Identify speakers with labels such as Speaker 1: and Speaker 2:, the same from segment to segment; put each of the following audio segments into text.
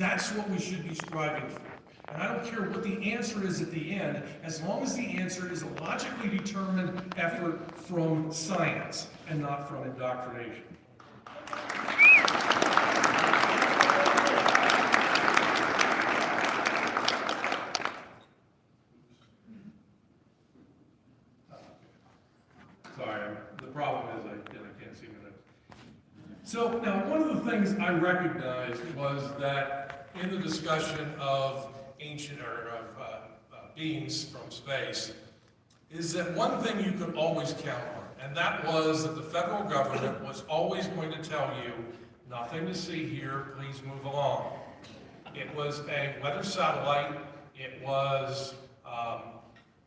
Speaker 1: That's what we should be striving for. And I don't care what the answer is at the end, as long as the answer is a logically determined effort from science and not from indoctrination. Sorry, the problem is I can't see my notes. So now one of the things I recognized was that in the discussion of ancient or beings from space, is that one thing you could always count on, and that was that the federal government was always going to tell you, nothing to see here, please move along. It was a weather satellite, it was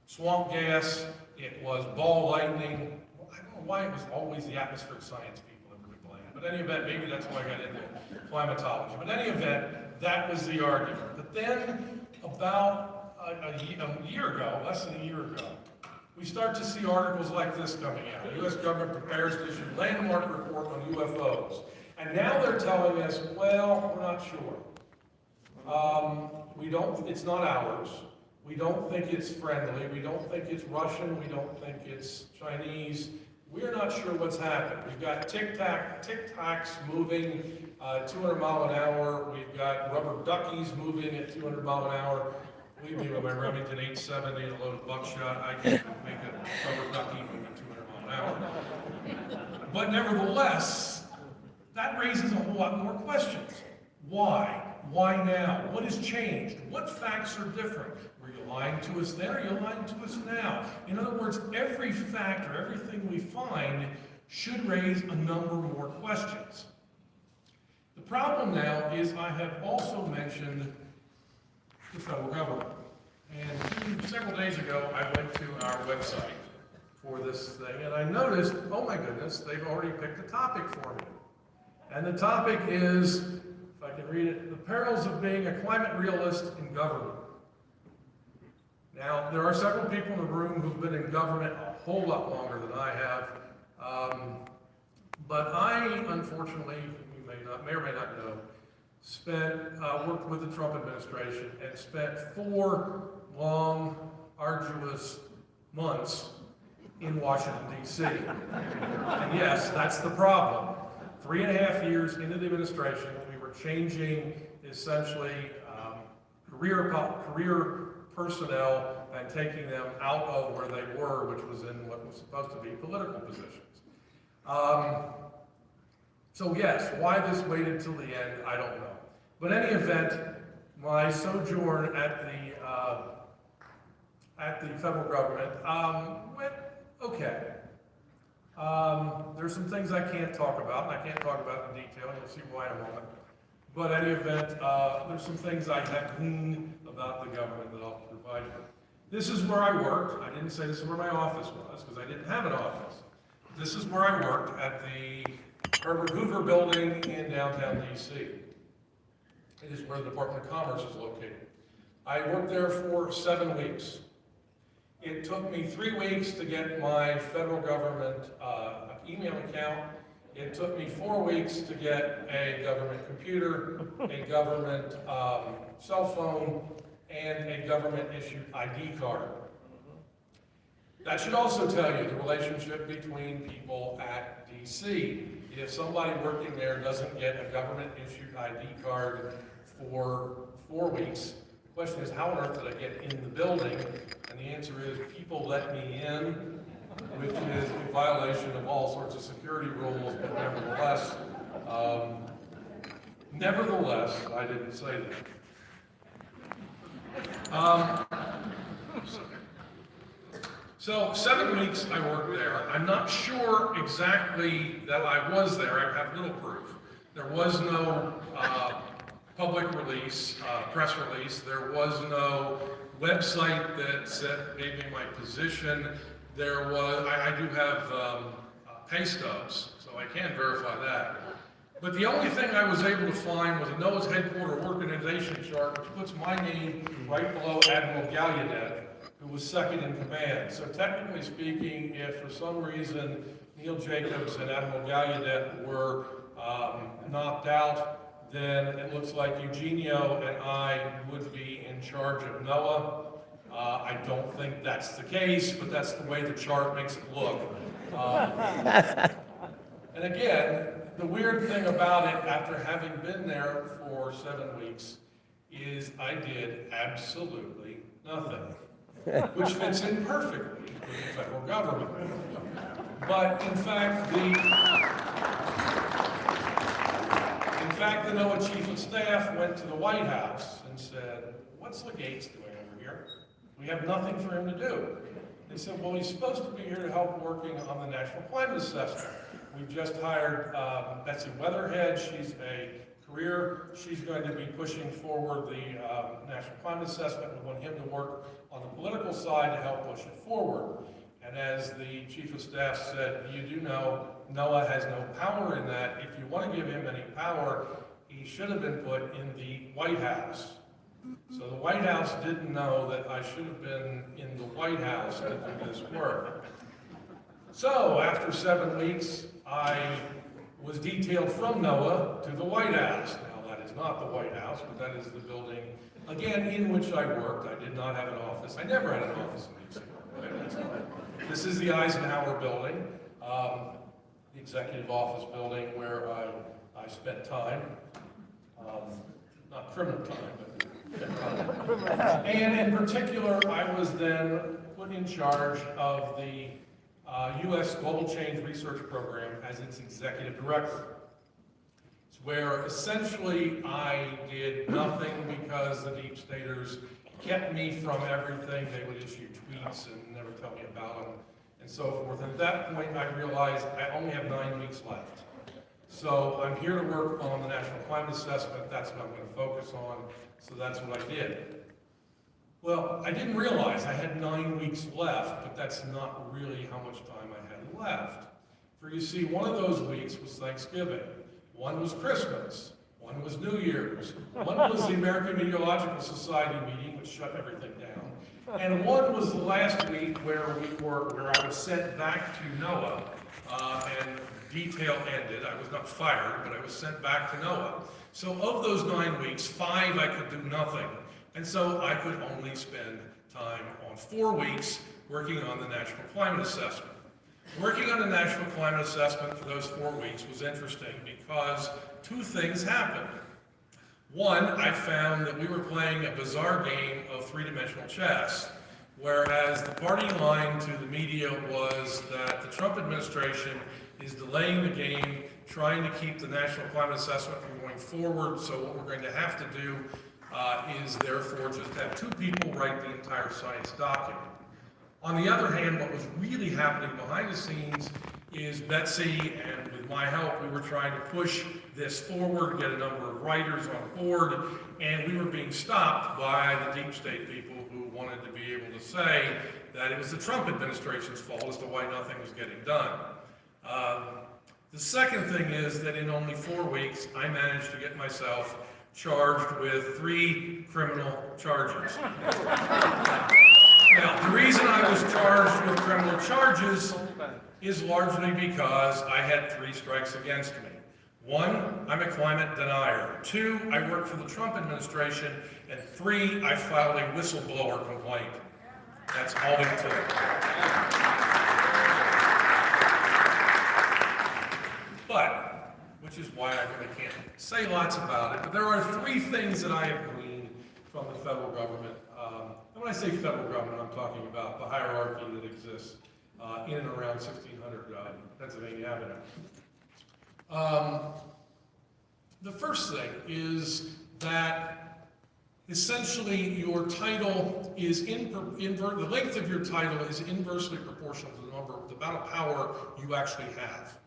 Speaker 1: swamp gas, it was ball lightning. Well, I don't know why it was always the atmospheric science people in the plan, but in any event, maybe that's why I got into climatology. But in any event, that was the argument. But then, about a year ago, less than a year ago, we start to see articles like this coming out. The U.S. government prepares to issue landmark report on UFOs. And now they're telling us, well, we're not sure. It's not ours. We don't think it's friendly. We don't think it's Russian. We don't think it's Chinese. We're not sure what's happened. We've got tic-tacs moving 200 mile an hour. We've got rubber duckies moving at 200 mile an hour. Believe me, with my Remington 870 and a load of buckshot, I can make a rubber ducky move at 200 mile an hour. But nevertheless, that raises a whole lot more questions. Why? Why now? What has changed? What facts are different? Were you lying to us then, or are you lying to us now? In other words, every fact or everything we find should raise a number more questions. The problem now is I have also mentioned the federal government. And several days ago, I went to our website for this thing, and I noticed, oh my goodness, they've already picked a topic for me. And the topic is, if I can read it, the perils of being a climate realist in government. Now, there are several people in the room who've been in government a whole lot longer than I have, but I, unfortunately, you may or may not know, worked with the Trump administration and spent 4 long, arduous months in Washington, D.C. And yes, that's the problem. 3.5 years into the administration, we were changing essentially career personnel and taking them out of where they were, which was in what was supposed to be political positions. So yes, why this waited till the end, I don't know. But in any event, my sojourn at the federal government went okay. There's some things I can't talk about, and I can't talk about in detail, and you'll see why in a moment. But in any event, there's some things I have gleaned about the government that I'll provide you. This is where I worked. I didn't say this is where my office was, because I didn't have an office. This is where I worked at the Herbert Hoover building in downtown D.C. It is where the Department of Commerce is located. I worked there for 7 weeks. It took me 3 weeks to get my federal government email account. It took me 4 weeks to get a government computer, a government cell phone, and a government-issued ID card. That should also tell you the relationship between people at DC. If somebody working there doesn't get a government-issued ID card for 4 weeks, the question is, how on earth did I get in the building? And the answer is, people let me in, which is a violation of all sorts of security rules, but nevertheless, I didn't say that. So 7 weeks I worked there. I'm not sure exactly that I was there. I have little proof. There was no public release, press release. There was no website that gave me my position. There was, I do have pay stubs, so I can verify that. But the only thing I was able to find was a NOAA's headquarter organization chart, which puts my name right below Admiral Gallaudet, who was second in command. So technically speaking, if for some reason Neil Jacobs and Admiral Gallaudet were knocked out, then it looks like Eugenio and I would be in charge of NOAA. I don't think that's the case, but that's the way the chart makes it look. And again, the weird thing about it, after having been there for 7 weeks, is I did absolutely nothing, which fits in perfectly with the federal government. But in fact, the NOAA Chief of Staff went to the White House and said, "What's Gates doing over here? We have nothing for him to do." They said, "Well, he's supposed to be here to help working on the National Climate Assessment. We've just hired Betsy Weatherhead. She's a career. She's going to be pushing forward the National Climate Assessment. We want him to work on the political side to help push it forward." And as the Chief of Staff said, "You do know NOAA has no power in that. If you want to give him any power, he should have been put in the White House." So the White House didn't know that I should have been in the White House to do this work. So after 7 weeks, I was detailed from NOAA to the White House. Now that is not the White House, but that is the building, again, in which I worked. I did not have an office. I never had an office in D.C. This is the Eisenhower building, the executive office building where I spent time. Not criminal time, but time. And in particular, I was then put in charge of the U.S. Global Change Research Program as its executive director. It's where essentially I did nothing because the deep staters kept me from everything. They would issue tweets and never tell me about them and so forth. And at that point, I realized I only have 9 weeks left. So I'm here to work on the National Climate Assessment. That's what I'm going to focus on. So that's what I did. Well, I didn't realize I had 9 weeks left, but that's not really how much time I had left. For you see, one of those weeks was Thanksgiving. One was Christmas. One was New Year's. One was the American Meteorological Society meeting, which shut everything down. And one was the last week where I was sent back to NOAA, and detail ended. I was not fired, but I was sent back to NOAA. So of those 9 weeks, 5 I could do nothing. And so I could only spend time on 4 weeks working on the National Climate Assessment. Working on the National Climate Assessment for those 4 weeks was interesting because 2 things happened. One, I found that we were playing a bizarre game of 3-dimensional chess, whereas the party line to the media was that the Trump administration is delaying the game, trying to keep the National Climate Assessment from going forward, so what we're going to have to do is therefore just have 2 people write the entire science document. On the other hand, what was really happening behind the scenes is Betsy, and with my help, we were trying to push this forward, get a number of writers on board, and we were being stopped by the deep state people who wanted to be able to say that it was the Trump administration's fault as to why nothing was getting done. The second thing is that in only 4 weeks, I managed to get myself charged with 3 criminal charges. Now, the reason I was charged with criminal charges is largely because I had 3 strikes against me. 1, I'm a climate denier. 2, I work for the Trump administration. And 3, I filed a whistleblower complaint. That's all it took. But, which is why I really can't say lots about it, but there are 3 things that I have gleaned from the federal government. And when I say federal government, I'm talking about the hierarchy that exists in and around 1600 Pennsylvania Avenue. The first thing is that essentially your title is the length of your title is inversely proportional to the amount of power you actually have.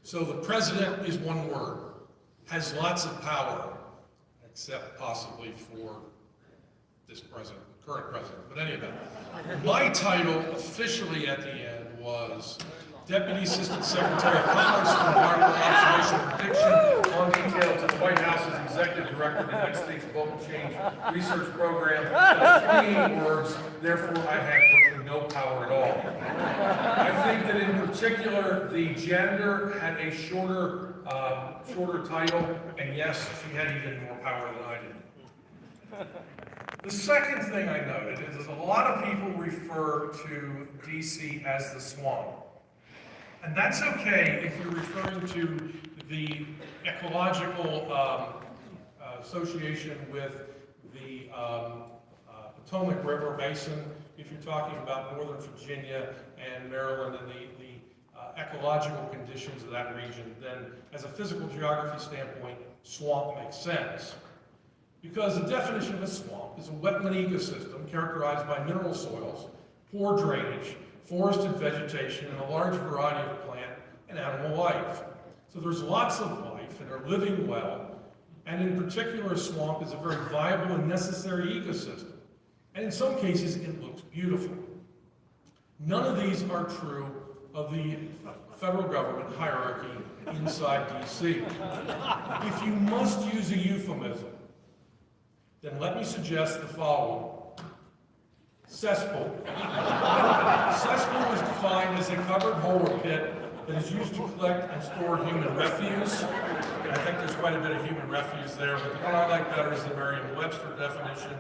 Speaker 1: So the president is one word, has lots of power, except possibly for this president, current president. But any event, my title officially at the end was Deputy Assistant Secretary of Commerce for Environmental Observation and Prediction, on detail to the White House's Executive Director of the United States Global Change Research Program. That's 28 words, therefore I had virtually no power at all. I think that in particular, the janitor had a shorter Shorter title, and yes, she had even more power than I did. The second thing I noted is a lot of people refer to DC as the swamp. And that's okay if you're referring to the ecological association with the Potomac River Basin, if you're talking about Northern Virginia and Maryland and the ecological conditions of that region, then as a physical geography standpoint, swamp makes sense. Because the definition of a swamp is a wetland ecosystem characterized by mineral soils, poor drainage, forested vegetation, and a large variety of plant and animal life. So there's lots of life, and they're living well, and in particular, a swamp is a very viable and necessary ecosystem. And in some cases, it looks beautiful. None of these are true of the federal government hierarchy inside DC. If you must use a euphemism, then let me suggest the following. Cesspool. Cesspool is defined as a covered hole or pit that is used to collect and store human refuse. And I think there's quite a bit of human refuse there, but the one I like better is the Merriam-Webster definition,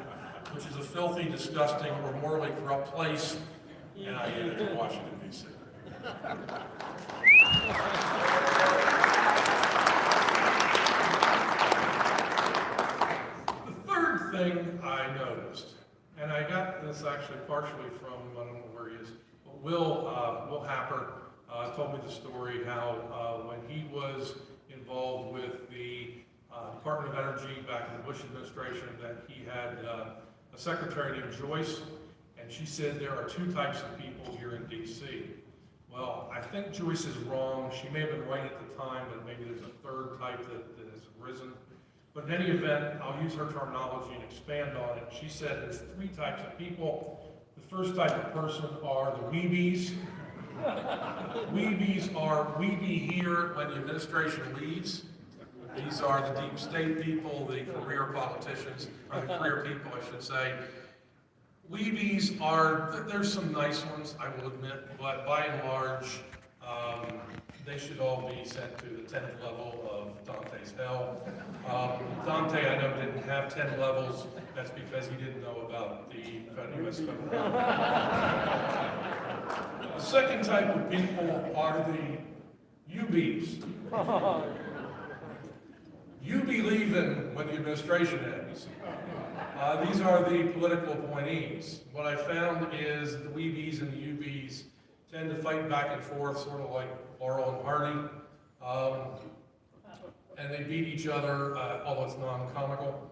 Speaker 1: which is a filthy, disgusting, or morally corrupt place, and I get it in Washington, D.C. The third thing I noticed, and I got this actually partially from, I don't know where he is, but Will Happer told me the story how when he was involved with the Department of Energy back in the Bush administration, that he had a secretary named Joyce, and she said there are two types of people here in DC. Well, I think Joyce is wrong. She may have been right at the time, but maybe there's a third type that has arisen. But in any event, I'll use her terminology and expand on it. She said there's three types of people. The first type of person are the weebies. Weebies are we be here when the administration leaves. These are the deep state people, the career politicians, or the career people, I should say. Weebies are, there's some nice ones, I will admit, but by and large, they should all be sent to the 10th level of Dante's hell. Dante, I know, didn't have 10 levels. That's because he didn't know about the U.S. federal government. The second type of people are the UBs. You be leaving when the administration ends. These are the political appointees. What I found is the weebies and the UBs tend to fight back and forth, sort of like Laurel and Hardy, and they beat each other, although it's non-comical.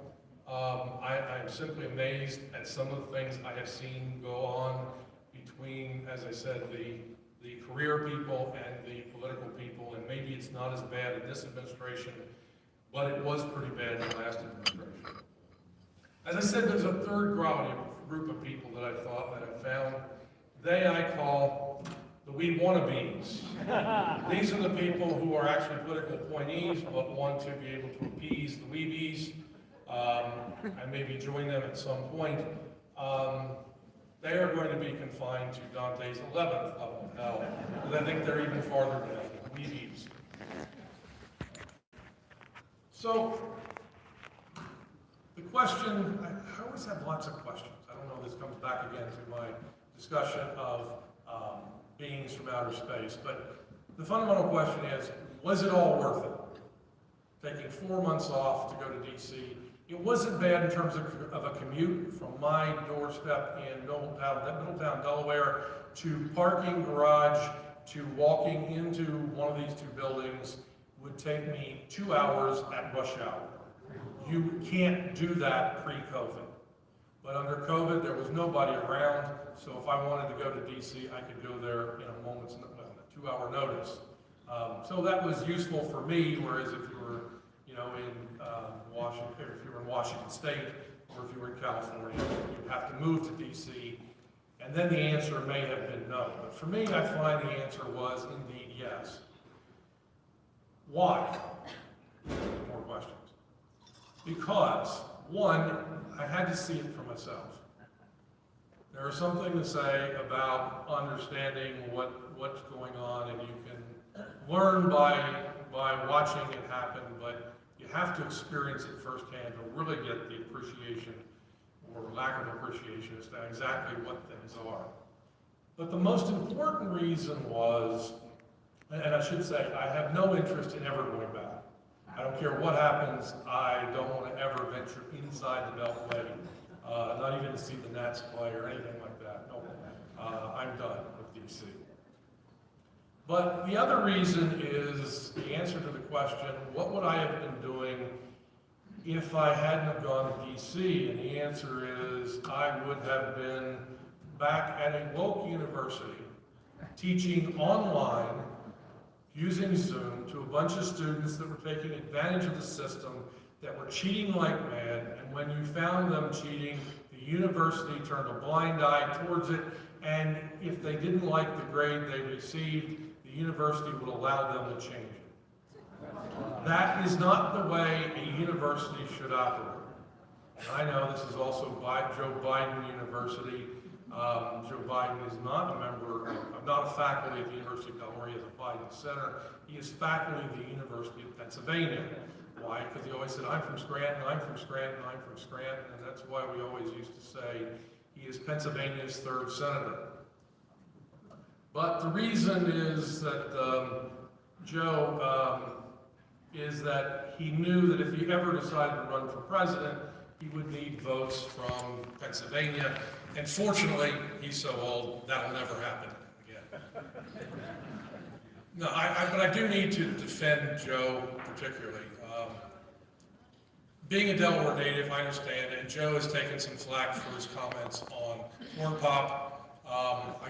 Speaker 1: I am simply amazed at some of the things I have seen go on between, as I said, the career people and the political people, and maybe it's not as bad in this administration, but it was pretty bad in the last administration. As I said, there's a third group of people that I found. They I call the we wannabes. These are the people who are actually political appointees, but want to be able to appease the weebies and maybe join them at some point. They are going to be confined to Dante's 11th level of hell, because I think they're even farther down, the weebies. So, the question, I always have lots of questions. I don't know if this comes back again to my discussion of beings from outer space, but the fundamental question is, was it all worth it? Taking 4 months off to go to DC. It wasn't bad in terms of a commute from my doorstep in Middletown, Delaware, to parking garage, to walking into one of these two buildings would take me 2 hours at rush hour. You can't do that pre-COVID. But under COVID, there was nobody around, so if I wanted to go to DC, I could go there in a moment's, a 2-hour notice. So that was useful for me, whereas if you were, in Washington, if you were in Washington State, or if you were in California, you'd have to move to DC, and then the answer may have been no. But for me, I find the answer was indeed yes. Why? More questions. Because, one, I had to see it for myself. There is something to say about understanding what's going on, and you can learn by by watching it happen, but you have to experience it firsthand to really get the appreciation or lack of appreciation as to exactly what things are. But the most important reason was, and I should say, I have no interest in ever going back. I don't care what happens, I don't want to ever venture inside the Beltway, not even to see the Nats play or anything like that. No, I'm done with DC. But the other reason is the answer to the question, what would I have been doing if I hadn't have gone to DC? And the answer is, I would have been back at a woke university, teaching online, using Zoom, to a bunch of students that were taking advantage of the system, that were cheating like mad, and when you found them cheating, the university turned a blind eye towards it, and if they didn't like the grade they received, the university would allow them to change it. That is not the way a university should operate. And I know this is also Joe Biden University. Joe Biden is not a member, not a faculty at the University of Delaware. He has a Biden Center. He is faculty at the University of Pennsylvania. Why? Because he always said, I'm from Scranton, I'm from Scranton, I'm from Scranton, and that's why we always used to say he is Pennsylvania's third senator. But the reason is that Joe is that he knew that if he ever decided to run for president, he would need votes from Pennsylvania. And fortunately, he's so old, that'll never happen again. No, but I do need to defend Joe particularly. Being a Delaware native, I understand, and Joe has taken some flack for his comments on corn pop.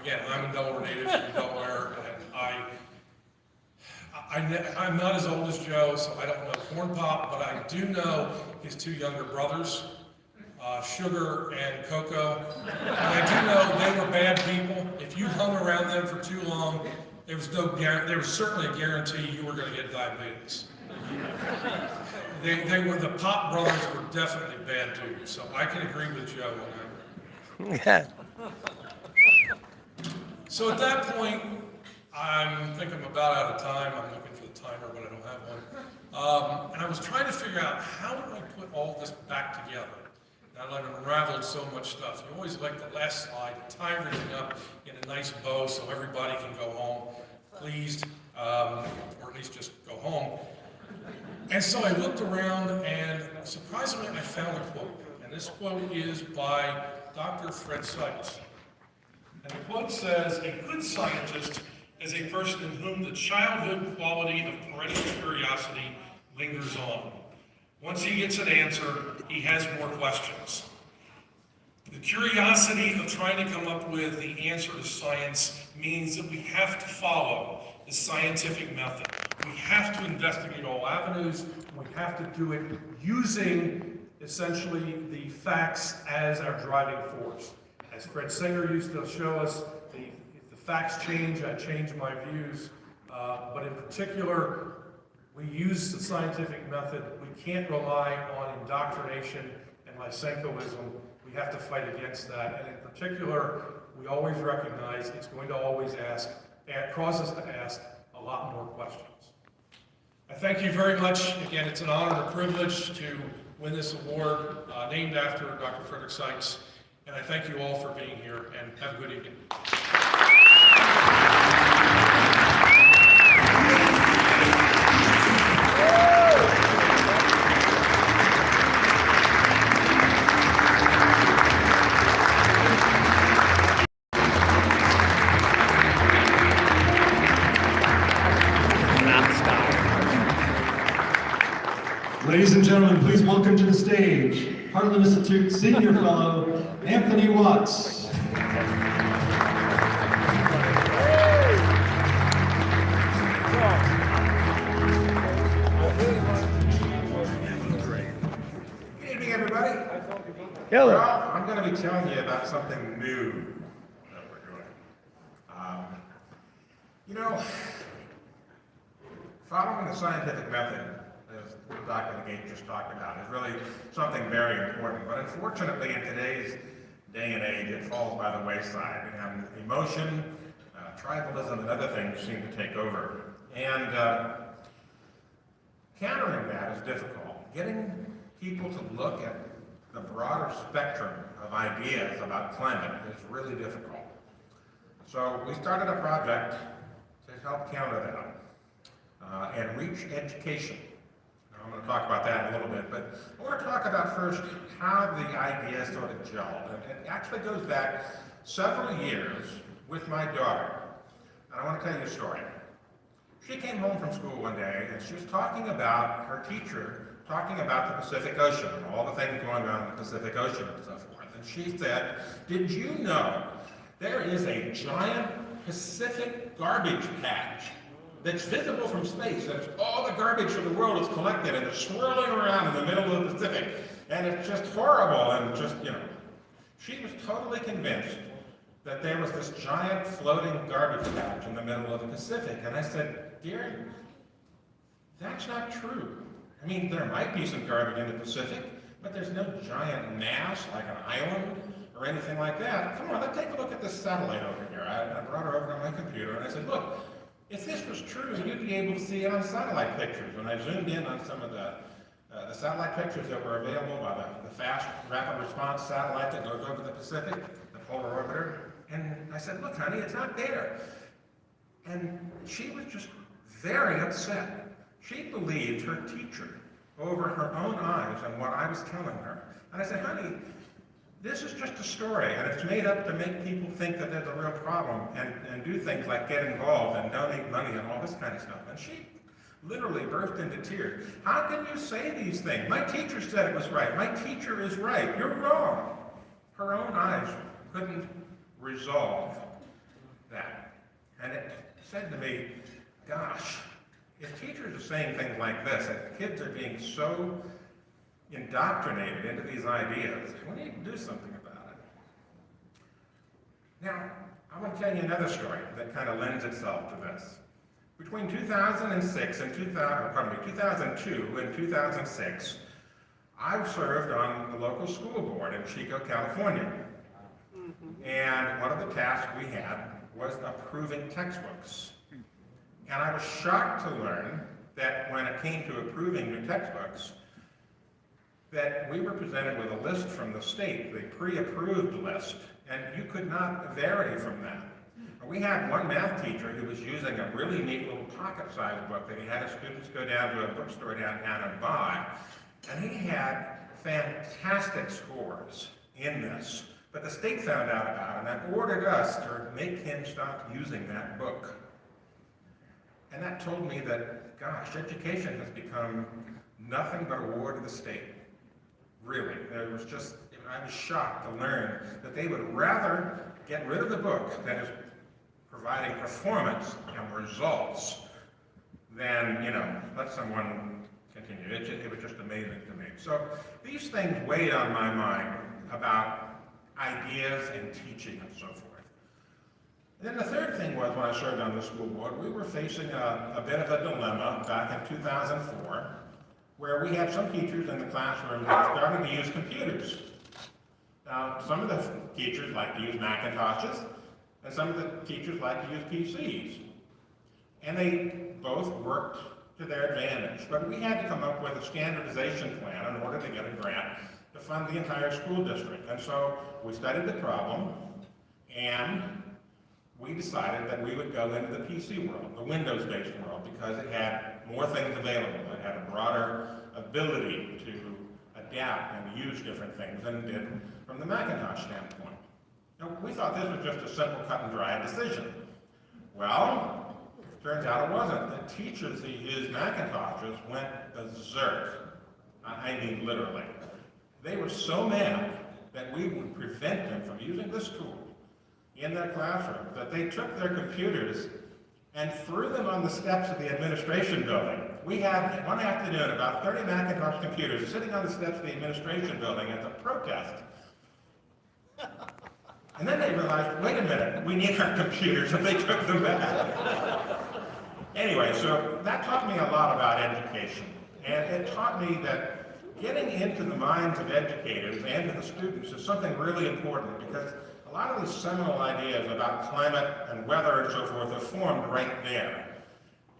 Speaker 1: Again, I'm a Delaware native from Delaware, and I'm not as old as Joe, so I don't know corn pop, but I do know his two younger brothers, Sugar and Cocoa. And I do know they were bad people. If you hung around them for too long, there was certainly a guarantee you were going to get diabetes. The Pop brothers were definitely bad dudes, so I can agree with Joe on that. So at that point, I think I'm about out of time. I'm looking for the timer, but I don't have one. And I was trying to figure out, how do I put all this back together? Now that I've unraveled so much stuff. You always like the last slide, tie everything up in a nice bow so everybody can go home pleased, or at least just go home. And so I looked around, and surprisingly, I found a quote. And this quote is by Dr. Fred Seitz. And the quote says, "A good scientist is a person in whom the childhood quality of perennial curiosity lingers on. Once he gets an answer, he has more questions. The curiosity of trying to come up with the answer to science means that we have to follow the scientific method. We have to investigate all avenues. We have to do it using essentially the facts as our driving force. As Fred Singer used to show us, if the facts change, I change my views. But in particular, we use the scientific method. We can't rely on indoctrination and Lysenkoism. We have to fight against that. And in particular, we always recognize it's going to always cause us to ask a lot more questions. I thank you very much. Again, it's an honor and a privilege to win this award named after Dr. Frederick Seitz. And I thank you all for being here, and have a good evening.
Speaker 2: Ladies and gentlemen, please welcome to the stage Heartland Institute Senior Fellow, Anthony Watts.
Speaker 3: Good evening, everybody.
Speaker 4: Hello.
Speaker 3: Well, I'm going to be telling you about something new that we're doing. Following the scientific method, as Dr. Legate just talked about, is really something very important. But unfortunately, in today's day and age, it falls by the wayside. And emotion, tribalism, and other things seem to take over. And Countering that is difficult. Getting people to look at the broader spectrum of ideas about climate is really difficult. So we started a project to help counter that and reach education. Now, I'm going to talk about that in a little bit, but I want to talk about first how the idea sort of gelled. And it actually goes back several years with my daughter. And I want to tell you a story. She came home from school one day and she was talking about her teacher, talking about the Pacific Ocean and all the things going on in the Pacific Ocean and so forth. And she said, "Did you know there is a giant Pacific garbage patch that's visible from space, and it's all the garbage from the world is collected and it's swirling around in the middle of the Pacific, and it's just horrible," and just, she was totally convinced that there was this giant floating garbage patch in the middle of the Pacific. And I said, "Dear, that's not true. I mean, there might be some garbage in the Pacific, but there's no giant mass like an island or anything like that. Come on, let's take a look at this satellite over here." I brought her over to my computer and I said, "Look, if this was true, you'd be able to see it on satellite pictures." And I zoomed in on some of the satellite pictures that were available by the fast rapid response satellite that goes over the Pacific, the polar orbiter. And I said, "Look, honey, it's not there." And she was just very upset. She believed her teacher over her own eyes and what I was telling her. And I said, "Honey, this is just a story, and it's made up to make people think that there's a real problem and do things like get involved and donate money and all this kind of stuff." And she literally burst into tears. "How can you say these things? My teacher said it was right. My teacher is right. You're wrong." Her own eyes couldn't resolve that. And it said to me, gosh, if teachers are saying things like this, if kids are being so indoctrinated into these ideas, we need to do something about it. Now, I want to tell you another story that kind of lends itself to this. Between 2006 and 2002 and 2006, I served on the local school board in Chico, California. And one of the tasks we had was approving textbooks. And I was shocked to learn that when it came to approving new textbooks, that we were presented with a list from the state, the pre-approved list, and you could not vary from that. We had one math teacher who was using a really neat little pocket-sized book that he had his students go down to a bookstore downtown and buy, and he had fantastic scores in this. But the state found out about it and ordered us to make him stop using that book. And that told me that, gosh, education has become nothing but a war to the state. Really. I was shocked to learn that they would rather get rid of the book that is providing performance and results than, let someone continue. It was just amazing to me. So these things weighed on my mind about ideas and teaching and so forth. And then the third thing was, when I served on the school board, we were facing a bit of a dilemma back in 2004, where we had some teachers in the classroom that started to use computers. Now, some of the teachers like to use Macintoshes, and some of the teachers like to use PCs. And they both worked to their advantage. But we had to come up with a standardization plan in order to get a grant to fund the entire school district. And so we studied the problem, and we decided that we would go into the PC world, the Windows-based world, because it had more things available. It had a broader ability to adapt and use different things than it did from the Macintosh standpoint. Now, we thought this was just a simple cut and dry decision. Well, it turns out it wasn't. The teachers who used Macintoshes went berserk. I mean, literally. They were so mad that we would prevent them from using this tool in their classroom that they took their computers and threw them on the steps of the administration building. We had, one afternoon, about 30 Macintosh computers sitting on the steps of the administration building as a protest. And then they realized, wait a minute, we need our computers, and they took them back. Anyway, so that taught me a lot about education. And it taught me that getting into the minds of educators and to the students is something really important, because a lot of these seminal ideas about climate and weather and so forth are formed right there.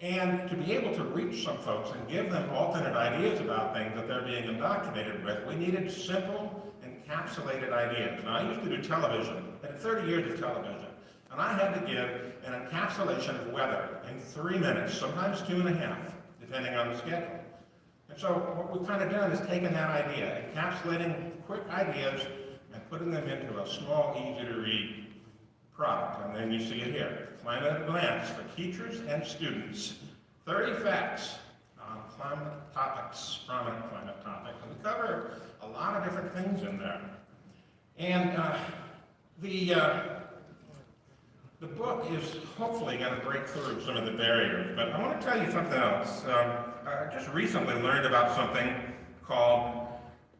Speaker 3: And to be able to reach some folks and give them alternate ideas about things that they're being indoctrinated with, we needed simple, encapsulated ideas. Now, I used to do television, I had 30 years of television, and I had to give an encapsulation of weather in 3 minutes, sometimes 2.5, depending on the schedule. And so what we've kind of done is taken that idea, encapsulating quick ideas and putting them into a small, easy-to-read product. And then you see it here. Climate at a glance for teachers and students. 30 facts on climate topics, prominent climate topics. And we cover a lot of different things in there. And the book is hopefully going to break through some of the barriers. But I want to tell you something else. I just recently learned about something called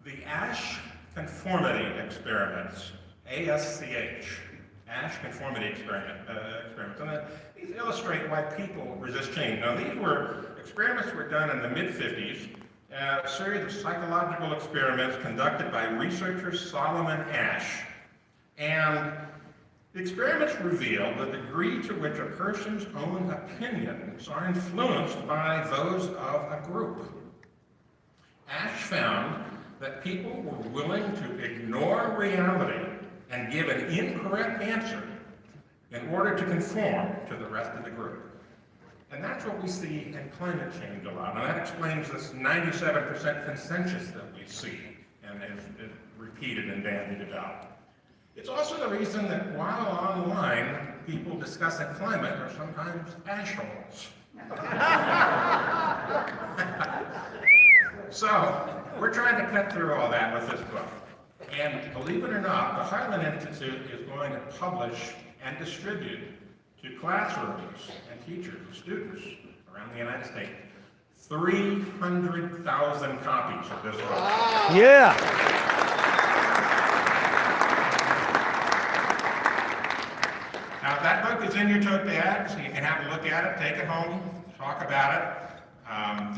Speaker 3: the Asch conformity experiments, ASCH. Asch conformity experiments. And these illustrate why people resist change. Now, these were experiments were done in the mid-50s, a series of psychological experiments conducted by researcher Solomon Asch. And the experiments reveal the degree to which a person's own opinions are influenced by those of a group. Asch found that people were willing to ignore reality and give an incorrect answer in order to conform to the rest of the group. And that's what we see in climate change a lot, and that explains this 97% consensus that we see and is repeated and bandied about. It's also the reason that while online, people discussing climate are sometimes assholes. So, we're trying to cut through all that with this book. And believe it or not, the Heartland Institute is going to publish and distribute to classrooms and teachers and students around the United States 300,000 copies of this book.
Speaker 4: Yeah.
Speaker 3: Now, that book is in your tote bag, so you can have a look at it, take it home, talk about it.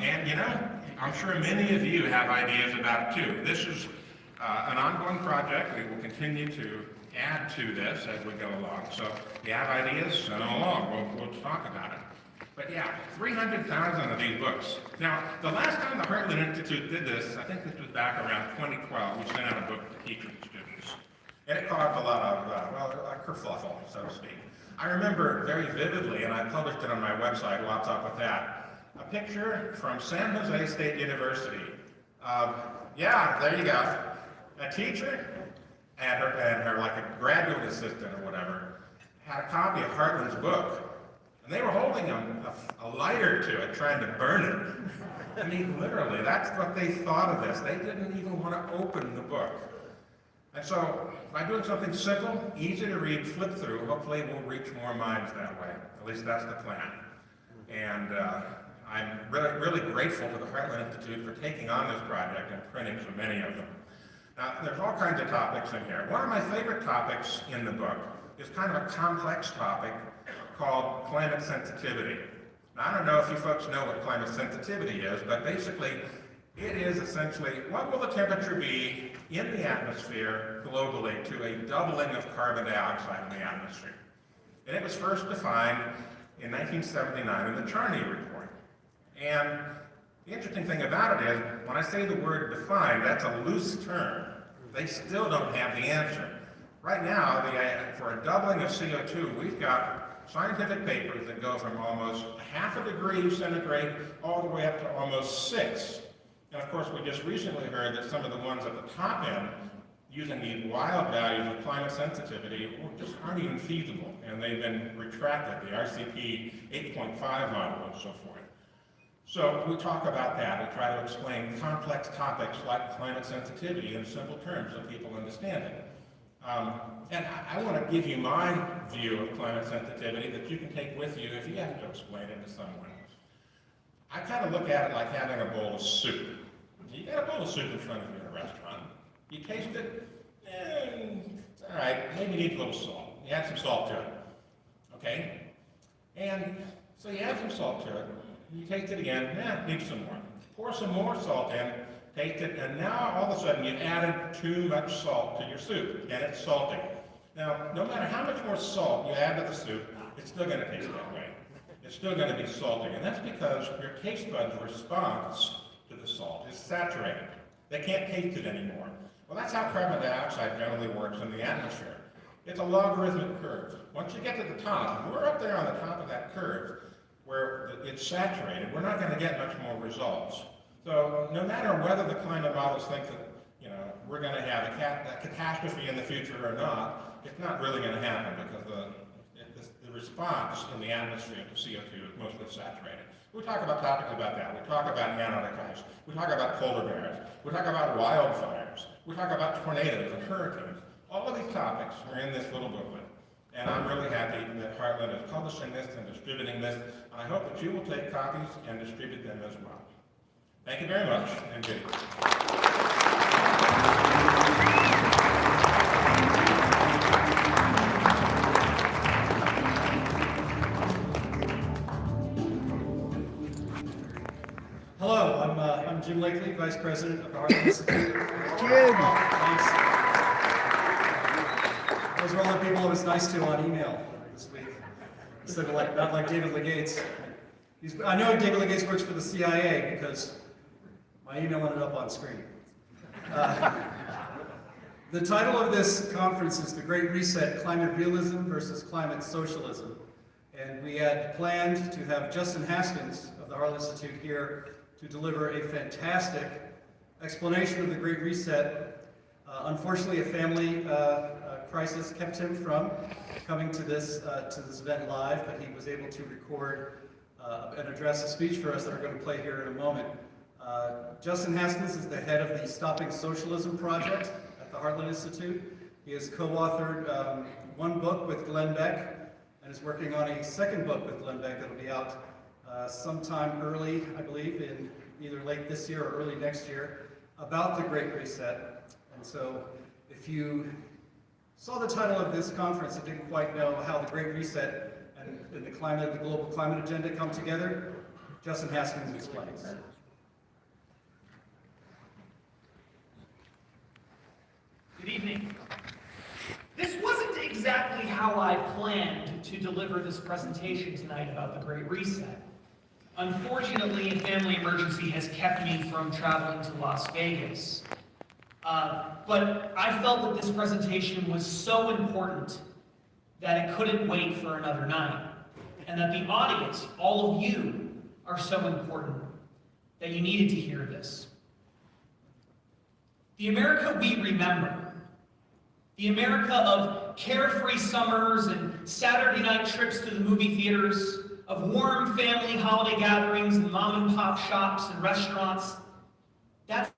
Speaker 3: And, you know, I'm sure many of you have ideas about it, too. This is an ongoing project. We will continue to add to this as we go along. So if you have ideas, send them along. We'll talk about it. But yeah, 300,000 of these books. Now, the last time the Heartland Institute did this, I think this was back around 2012, we sent out a book to teachers and students. And it caused a lot of, kerfuffle, so to speak. I remember very vividly, and I published it on my website, What's Up With That, a picture from San Jose State University of, yeah, there you go, a teacher and her like a graduate assistant or whatever had a copy of Heartland's book. And they were holding a lighter to it, trying to burn it. I mean, literally, that's what they thought of this. They didn't even want to open the book. And so, by doing something simple, easy to read, flip through, hopefully we'll reach more minds that way. At least that's the plan. And I'm really grateful to the Heartland Institute for taking on this project and printing so many of them. Now, there's all kinds of topics in here. One of my favorite topics in the book is kind of a complex topic called climate sensitivity. Now, I don't know if you folks know what climate sensitivity is, but basically, it is essentially what will the temperature be in the atmosphere globally to a doubling of carbon dioxide in the atmosphere. And it was first defined in 1979 in the Charney Report. And the interesting thing about it is, when I say the word defined, that's a loose term. They still don't have the answer. Right now, for a doubling of CO2, we've got scientific papers that go from almost 0.5 degree centigrade all the way up to almost 6. And of course, we just recently heard that some of the ones at the top end, using these wild values of climate sensitivity, just aren't even feasible. And they've been retracted, the RCP 8.5 model and so forth. So we talk about that. We try to explain complex topics like climate sensitivity in simple terms so people understand it. And I want to give you my view of climate sensitivity that you can take with you if you have to explain it to someone. I kind of look at it like having a bowl of soup. You got a bowl of soup in front of you in a restaurant. You taste it, it's all right, maybe needs a little salt. You add some salt to it, okay? And so you add some salt to it, you taste it again, needs some more. Pour some more salt in, taste it, and now all of a sudden you've added too much salt to your soup, and it's salty. Now, no matter how much more salt you add to the soup, it's still going to taste that way. it's still going to be salty. And that's because your taste buds' response to the salt is saturated. They can't taste it anymore. Well, that's how carbon dioxide generally works in the atmosphere. It's a logarithmic curve. Once you get to the top, and we're up there on the top of that curve, where it's saturated, we're not going to get much more results. So no matter whether the climate models think that, we're going to have a catastrophe in the future or not, it's not really going to happen because the response in the atmosphere to CO2 is mostly saturated. We talk about topics about that. We talk about Antarctic ice. We talk about polar bears. We talk about wildfires. We talk about tornadoes and hurricanes. All of these topics are in this little booklet. And I'm really happy that Heartland is publishing this and distributing this. And I hope that you will take copies and distribute them as well. Thank you very much, and good evening.
Speaker 2: Hello, I'm Jim Lakely, Vice President of the Heartland Institute. Jim! Thanks. Those are all the people I was nice to on email this week. Instead of not like David Legates. I know David Legates works for the CIA because my email ended up on screen. The title of this conference is The Great Reset, Climate Realism versus Climate Socialism. And we had planned to have Justin Haskins of the Heartland Institute here to deliver a fantastic explanation of the Great Reset. Unfortunately, a family crisis kept him from coming to this event live, but he was able to record and address a speech for us that we're going to play here in a moment. Justin Haskins is the head of the Stopping Socialism Project at the Heartland Institute. He has co-authored one book with Glenn Beck and is working on a second book with Glenn Beck that will be out sometime early, I believe, in either late this year or early next year, about the Great Reset. And so if you saw the title of this conference and didn't quite know how the Great Reset and the global climate agenda come together, Justin Haskins explains.
Speaker 4: Good evening. This wasn't exactly how I planned to deliver this presentation tonight about the Great Reset. Unfortunately, a family emergency has kept me from traveling to Las Vegas. But I felt that this presentation was so important that it couldn't wait for another night. And that the audience, all of you, are so important that you needed to hear this. The America we remember, the America of carefree summers and Saturday night trips to the movie theaters, of warm family holiday gatherings and mom and pop shops and restaurants, that's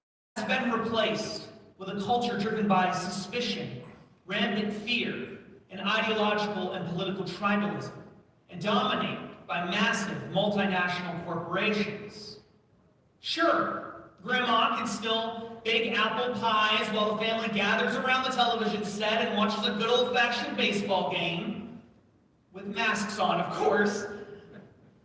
Speaker 4: been replaced with a culture driven by suspicion, rampant fear, and ideological and political tribalism, and dominated by massive multinational corporations. Sure, Grandma can still bake apple pies while the family gathers around the television set and watches a good old-fashioned baseball game, with masks on, of course.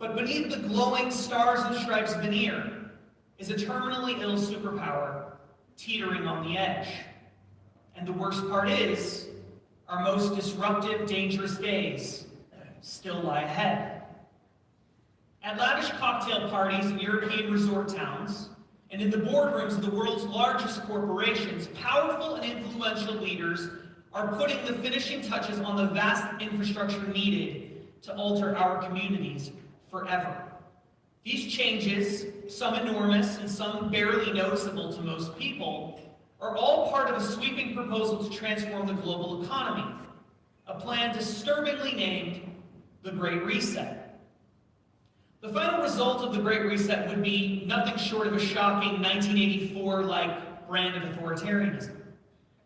Speaker 4: But beneath the glowing stars and stripes veneer is a terminally ill superpower teetering on the edge. And the worst part is, our most disruptive, dangerous days still lie ahead. At lavish cocktail parties in European resort towns, and in the boardrooms of the world's largest corporations, powerful and influential leaders are putting the finishing touches on the vast infrastructure needed to alter our communities forever. These changes, some enormous and some barely noticeable to most people, are all part of a sweeping proposal to transform the global economy, a plan disturbingly named the Great Reset. The final result of the Great Reset would be nothing short of a shocking 1984-like brand of authoritarianism.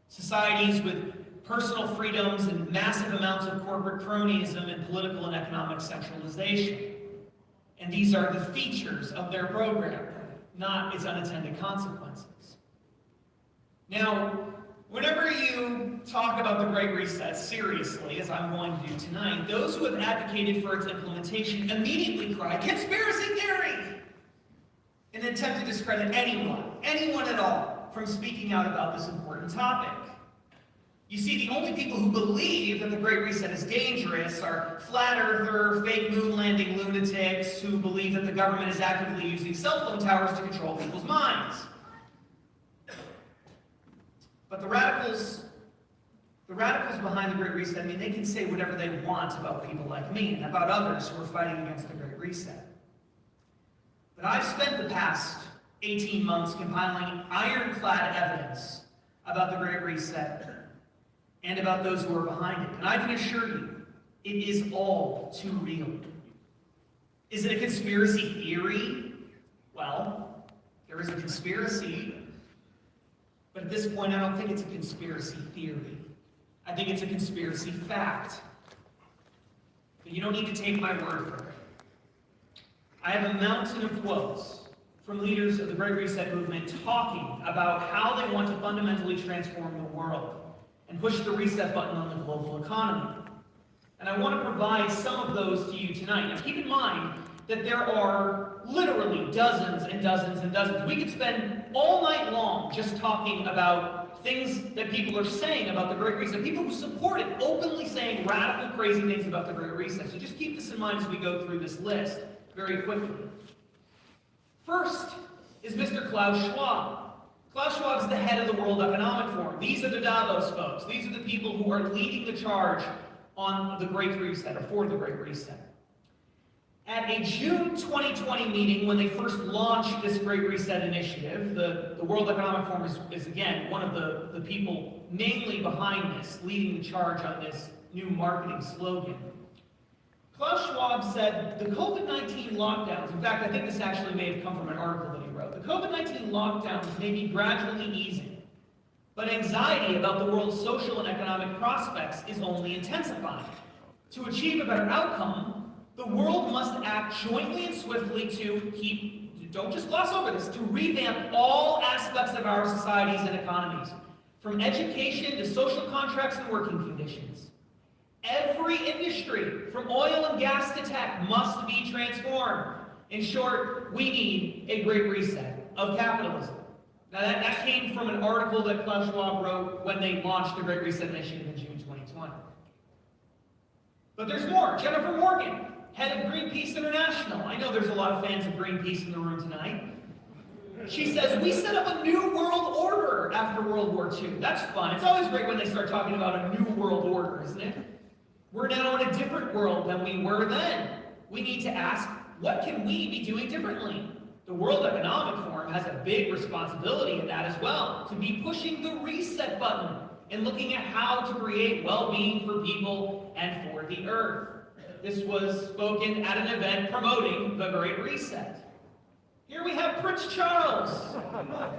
Speaker 4: Societies with personal freedoms and massive amounts of corporate cronyism and political and economic centralization. And these are the features of their program, not its unintended consequences. Now, whenever you talk about the Great Reset seriously, as I'm going to do tonight, those who have advocated for its implementation immediately cry, "Conspiracy theory!" in an attempt to discredit anyone at all, from speaking out about this important topic. You see, the only people who believe that the Great Reset is dangerous are flat earther, fake moon landing lunatics who believe that the government is actively using cell phone towers to control people's minds. But the radicals behind the Great Reset, I mean, they can say whatever they want about people like me and about others who are fighting against the Great Reset. But I've spent the past 18 months compiling ironclad evidence about the Great Reset and about those who are behind it. And I can assure you, it is all too real. Is it a conspiracy theory? Well, there is a conspiracy. But at this point, I don't think it's a conspiracy theory. I think it's a conspiracy fact. But you don't need to take my word for it. I have a mountain of quotes from leaders of the Great Reset movement talking about how they want to fundamentally transform the world and push the reset button on the global economy. And I want to provide some of those to you tonight. Now keep in mind that there are literally dozens and dozens and dozens. We could spend all night long just talking about things that people are saying about the Great Reset. People who support it openly saying radical, crazy things about the Great Reset. So just keep this in mind as we go through this list very quickly. First is Mr. Klaus Schwab. Klaus Schwab is the head of the World Economic Forum. These are the Davos folks. These are the people who are leading the charge on the Great Reset, or for the Great Reset. At a June 2020 meeting, when they first launched this Great Reset initiative, the World Economic Forum is again, one of the people mainly behind this, leading the charge on this new marketing slogan. Klaus Schwab said the COVID-19 lockdowns, in fact, I think this actually may have come from an article that he wrote, the COVID-19 lockdowns may be gradually easing, but anxiety about the world's social and economic prospects is only intensifying. To achieve a better outcome, the world must act jointly and swiftly don't just gloss over this, to revamp all aspects of our societies and economies, from education to social contracts and working conditions. Every industry, from oil and gas to tech, must be transformed. In short, we need a great reset of capitalism. Now that came from an article that Klaus Schwab wrote when they launched the Great Reset Initiative in June 2020. But there's more. Jennifer Morgan, head of Greenpeace International. I know there's a lot of fans of Greenpeace in the room tonight. She says, we set up a new world order after World War II. That's fun. It's always great when they start talking about a new world order, isn't it? We're now in a different world than we were then. We need to ask, what can we be doing differently? The World Economic Forum has a big responsibility in that as well, to be pushing the reset button and looking at how to create well-being for people and for the earth. This was spoken at an event promoting the Great Reset. Here we have Prince Charles.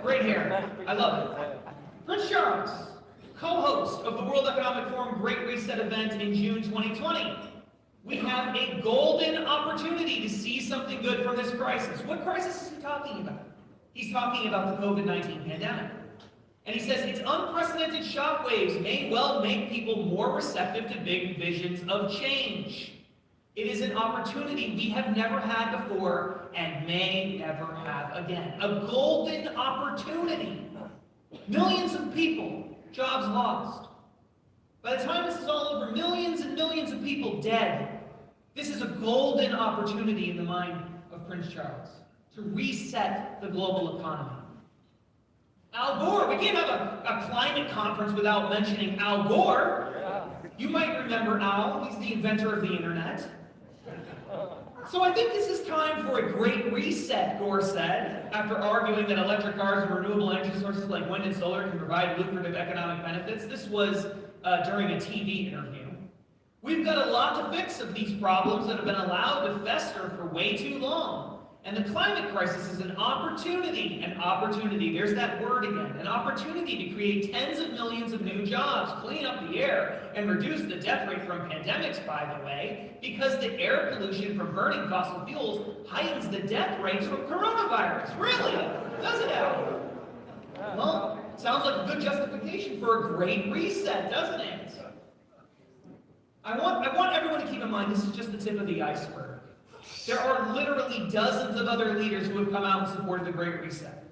Speaker 4: Great hair. I love it. Prince Charles, co-host of the World Economic Forum Great Reset event in June 2020. We have a golden opportunity to see something good from this crisis. What crisis is he talking about? He's talking about the COVID-19 pandemic. And he says its unprecedented shockwaves may well make people more receptive to big visions of change. It is an opportunity we have never had before and may never have again. A golden opportunity. Millions of people, jobs lost. By the time this is all over, millions and millions of people dead. This is a golden opportunity in the mind of Prince Charles to reset the global economy. Al Gore, we can't have a climate conference without mentioning Al Gore. You might remember Al, he's the inventor of the internet. So I think this is time for a great reset, Gore said, after arguing that electric cars and renewable energy sources like wind and solar can provide lucrative economic benefits. This was during a TV interview. We've got a lot to fix of these problems that have been allowed to fester for way too long. And the climate crisis is an opportunity, there's that word again, an opportunity to create tens of millions of new jobs, clean up the air, and reduce the death rate from pandemics, by the way, because the air pollution from burning fossil fuels heightens the death rates from coronavirus. Really? Does it, Al? Well, sounds like a good justification for a great reset, doesn't it? I want everyone to keep in mind this is just the tip of the iceberg. There are literally dozens of other leaders who have come out and supported the Great Reset.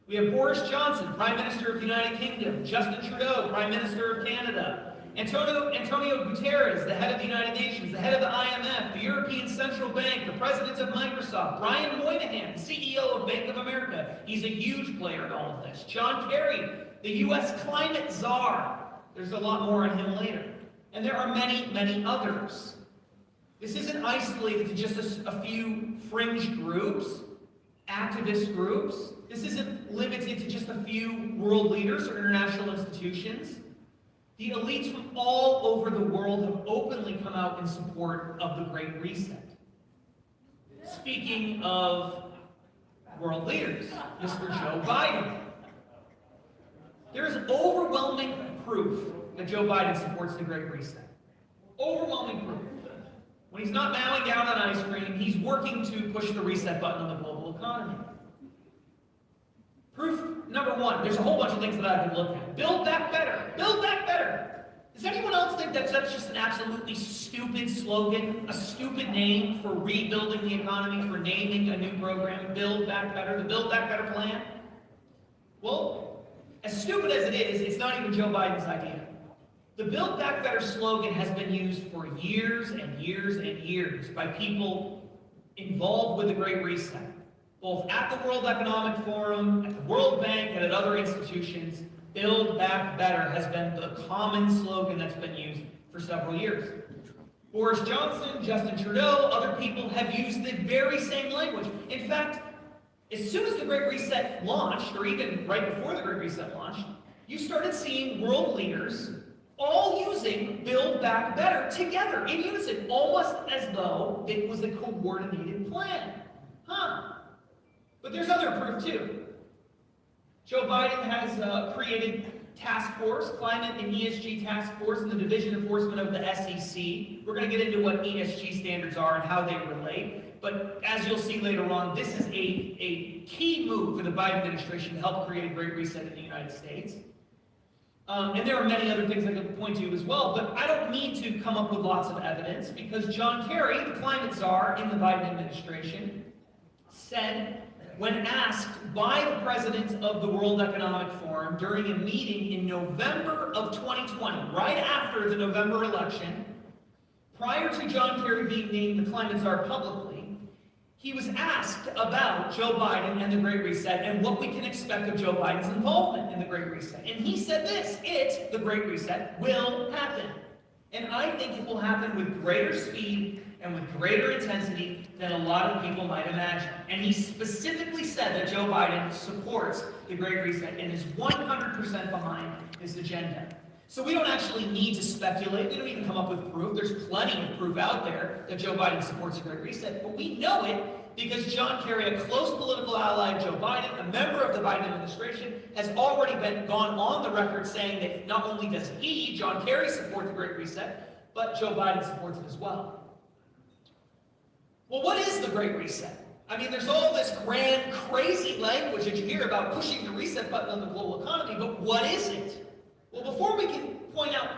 Speaker 4: We have Boris Johnson, Prime Minister of the United Kingdom, Justin Trudeau, Prime Minister of Canada, Antonio Guterres, the head of the United Nations, the head of the IMF, the European Central Bank, the president of Microsoft, Brian Moynihan, the CEO of Bank of America. He's a huge player in all of this. John Kerry, the U.S. climate czar. There's a lot more on him later. And there are many, many others. This isn't isolated to just a few fringe groups, activist groups. This isn't limited to just a few world leaders or international institutions. The elites from all over the world have openly come out in support of the Great Reset. Speaking of world leaders, Mr. Joe Biden. There is overwhelming proof that Joe Biden supports the Great Reset. Overwhelming proof. When he's not mowing down on ice cream, he's working to push the reset button on the global economy. Proof number one, there's a whole bunch of things that I can look at. Build back better. Build back better. Does anyone else think that that's just an absolutely stupid slogan, a stupid name for rebuilding the economy, for naming a new program, Build Back Better, the Build Back Better plan? Well, as stupid as it is, it's not even Joe Biden's idea. The Build Back Better slogan has been used for years and years and years by people involved with the Great Reset, both at the World Economic Forum, at the World Bank, and at other institutions. Build Back Better has been the common slogan that's been used for several years. Boris Johnson, Justin Trudeau, other people have used the very same language. In fact, as soon as the Great Reset launched, or even right before the Great Reset launched, you started seeing world leaders all using Build Back Better together in unison, almost as though it was a coordinated plan. But there's other proof too. Joe Biden has created task force, climate and ESG task force in the division enforcement of the SEC. We're going to get into what ESG standards are and how they relate. But as you'll see later on, this is a key move for the Biden administration to help create a Great Reset in the United States. And there are many other things I could point to as well, but I don't need to come up with lots of evidence because John Kerry, the climate czar in the Biden administration, said when asked by the president of the World Economic Forum during a meeting in November of 2020, right after the November election, prior to John Kerry being named the climate czar publicly, he was asked about Joe Biden and the Great Reset and what we can expect of Joe Biden's involvement in the Great Reset. And he said this, the Great Reset, will happen. And I think it will happen with greater speed and with greater intensity than a lot of people might imagine. And he specifically said that Joe Biden supports the Great Reset and is 100% behind this agenda. So we don't actually need to speculate. We don't even come up with proof. There's plenty of proof out there that Joe Biden supports the Great Reset. But we know it because John Kerry, a close political ally of Joe Biden, a member of the Biden administration, has already gone on the record saying that not only does he, John Kerry, support the Great Reset, but Joe Biden supports it as well. Well, what is the Great Reset? I mean, there's all this grand, crazy language that you hear about pushing the reset button on the global economy, but what is it? Well, before we can point out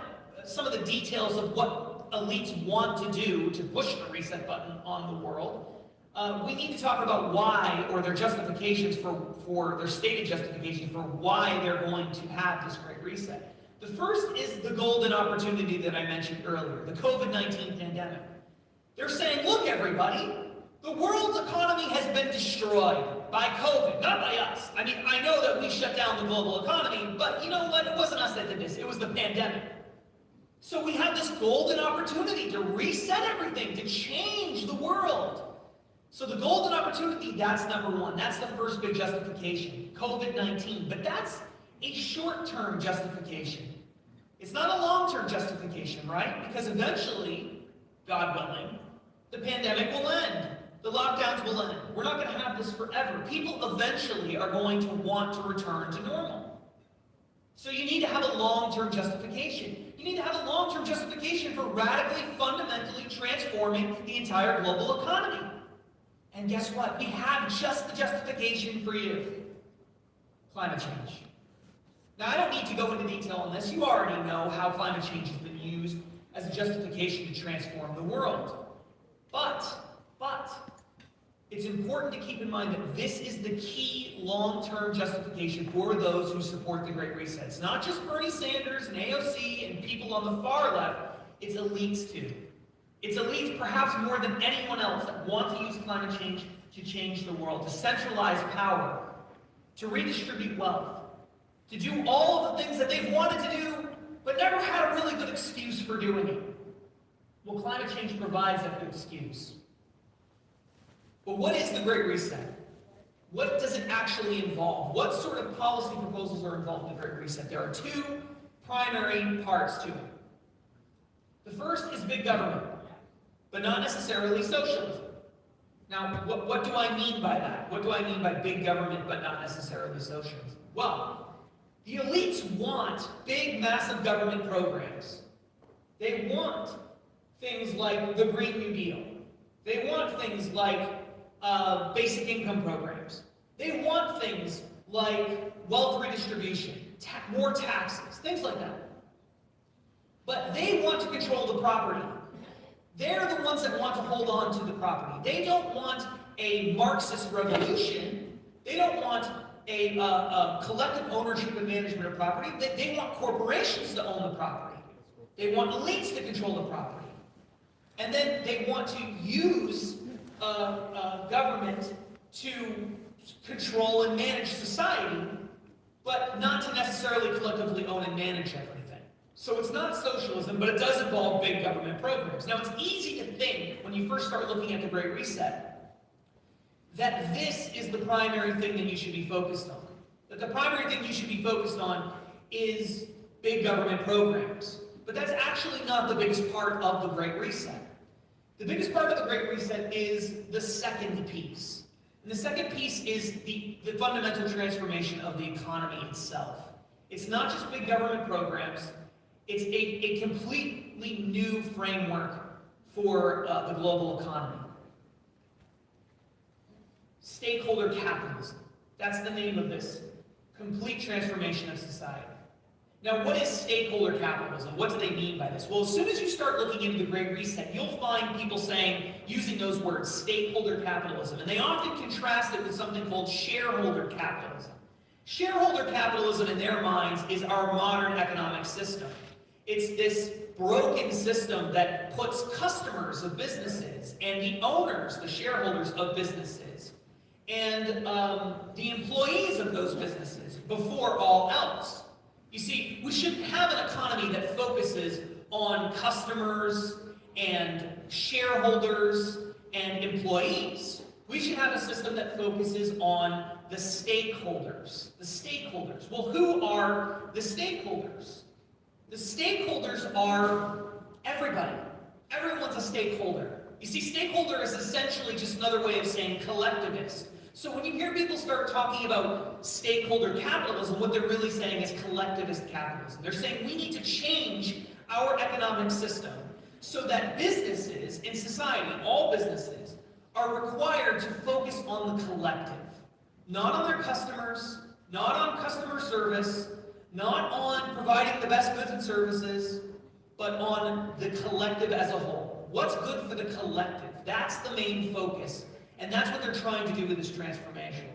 Speaker 4: some of the details of what elites want to do to push the reset button on the world, we need to talk about why, or their justifications for their stated justifications for why they're going to have this Great Reset. The first is the golden opportunity that I mentioned earlier, the COVID-19 pandemic. They're saying, look everybody, the world's economy has been destroyed by COVID, not by us. I mean, I know that we shut down the global economy, but you know what? It wasn't us that did this. It was the pandemic. So we have this golden opportunity to reset everything, to change the world. So the golden opportunity, that's number one. That's the first big justification, COVID-19. But that's a short-term justification. It's not a long-term justification, right? Because eventually, God willing, the pandemic will end. The lockdowns will end. We're not going to have this forever. People eventually are going to want to return to normal. So you need to have a long-term justification. You need to have a long-term justification for radically, fundamentally transforming the entire global economy. And guess what? We have just the justification for you. Climate change. Now, I don't need to go into detail on this. You already know how climate change has been used as a justification to transform the world. But, it's important to keep in mind that this is the key long-term justification for those who support the Great Reset. It's not just Bernie Sanders and AOC and people on the far left, it's elites too. It's elites perhaps more than anyone else that want to use climate change to change the world, to centralize power, to redistribute wealth, to do all of the things that they've wanted to do, but never had a really good excuse for doing it. Well, climate change provides that good excuse. But what is the Great Reset? What does it actually involve? What sort of policy proposals are involved in the Great Reset? There are two primary parts to it. The first is big government, but not necessarily socialism. Now, what do I mean by that? What do I mean by big government, but not necessarily socialism? Well, the elites want big, massive government programs. They want things like the Green New Deal. They want things like basic income programs. They want things like wealth redistribution, more taxes, things like that. But they want to control the property. They're the ones that want to hold on to the property. They don't want a Marxist revolution. They don't want a collective ownership and management of property. They want corporations to own the property. They want elites to control the property. And then they want to use government to control and manage society, but not to necessarily collectively own and manage everything. So it's not socialism, but it does involve big government programs. Now, it's easy to think, when you first start looking at the Great Reset, that this is the primary thing that you should be focused on. That the primary thing you should be focused on is big government programs. But that's actually not the biggest part of the Great Reset. The biggest part of the Great Reset is the second piece. And the second piece is the fundamental transformation of the economy itself. It's not just big government programs. It's a completely new framework for the global economy. Stakeholder capitalism. That's the name of this complete transformation of society. Now, what is stakeholder capitalism? What do they mean by this? Well, as soon as you start looking into the Great Reset, you'll find people using those words, stakeholder capitalism, and they often contrast it with something called shareholder capitalism. Shareholder capitalism, in their minds, is our modern economic system. It's this broken system that puts customers of businesses and the owners, the shareholders of businesses, and the employees of those businesses before all else. You see, we shouldn't have an economy that focuses on customers and shareholders and employees. We should have a system that focuses on the stakeholders. The stakeholders. Well, who are the stakeholders? The stakeholders are everybody. Everyone's a stakeholder. You see, stakeholder is essentially just another way of saying collectivist. So when you hear people start talking about stakeholder capitalism, what they're really saying is collectivist capitalism. They're saying we need to change our economic system so that businesses in society, all businesses, are required to focus on the collective. Not on their customers, not on customer service, not on providing the best goods and services, but on the collective as a whole. What's good for the collective? That's the main focus. And that's what they're trying to do with this transformation.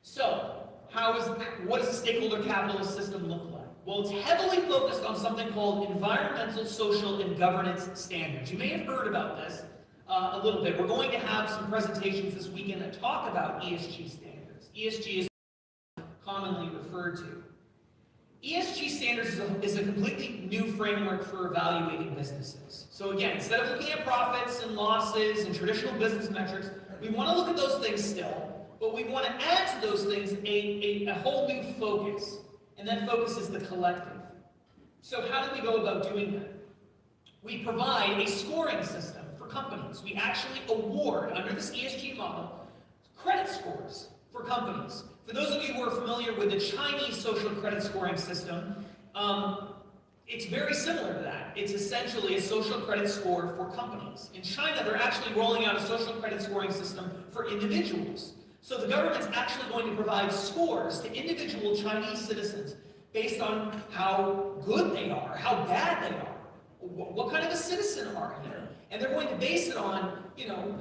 Speaker 4: So, what does a stakeholder capitalist system look like? Well, it's heavily focused on something called environmental, social, and governance standards. You may have heard about this a little bit. We're going to have some presentations this weekend that talk about ESG standards. ESG is commonly referred to. ESG standards is a completely new framework for evaluating businesses. So again, instead of looking at profits and losses and traditional business metrics, we want to look at those things still, but we want to add to those things a whole new focus. And that focus is the collective. So how do we go about doing that? We provide a scoring system for companies. We actually award, under this ESG model, credit scores for companies. For those of you who are familiar with the Chinese social credit scoring system, it's very similar to that. It's essentially a social credit score for companies. In China, they're actually rolling out a social credit scoring system for individuals. So the government's actually going to provide scores to individual Chinese citizens based on how good they are, how bad they are. What kind of a citizen are you? And they're going to base it on,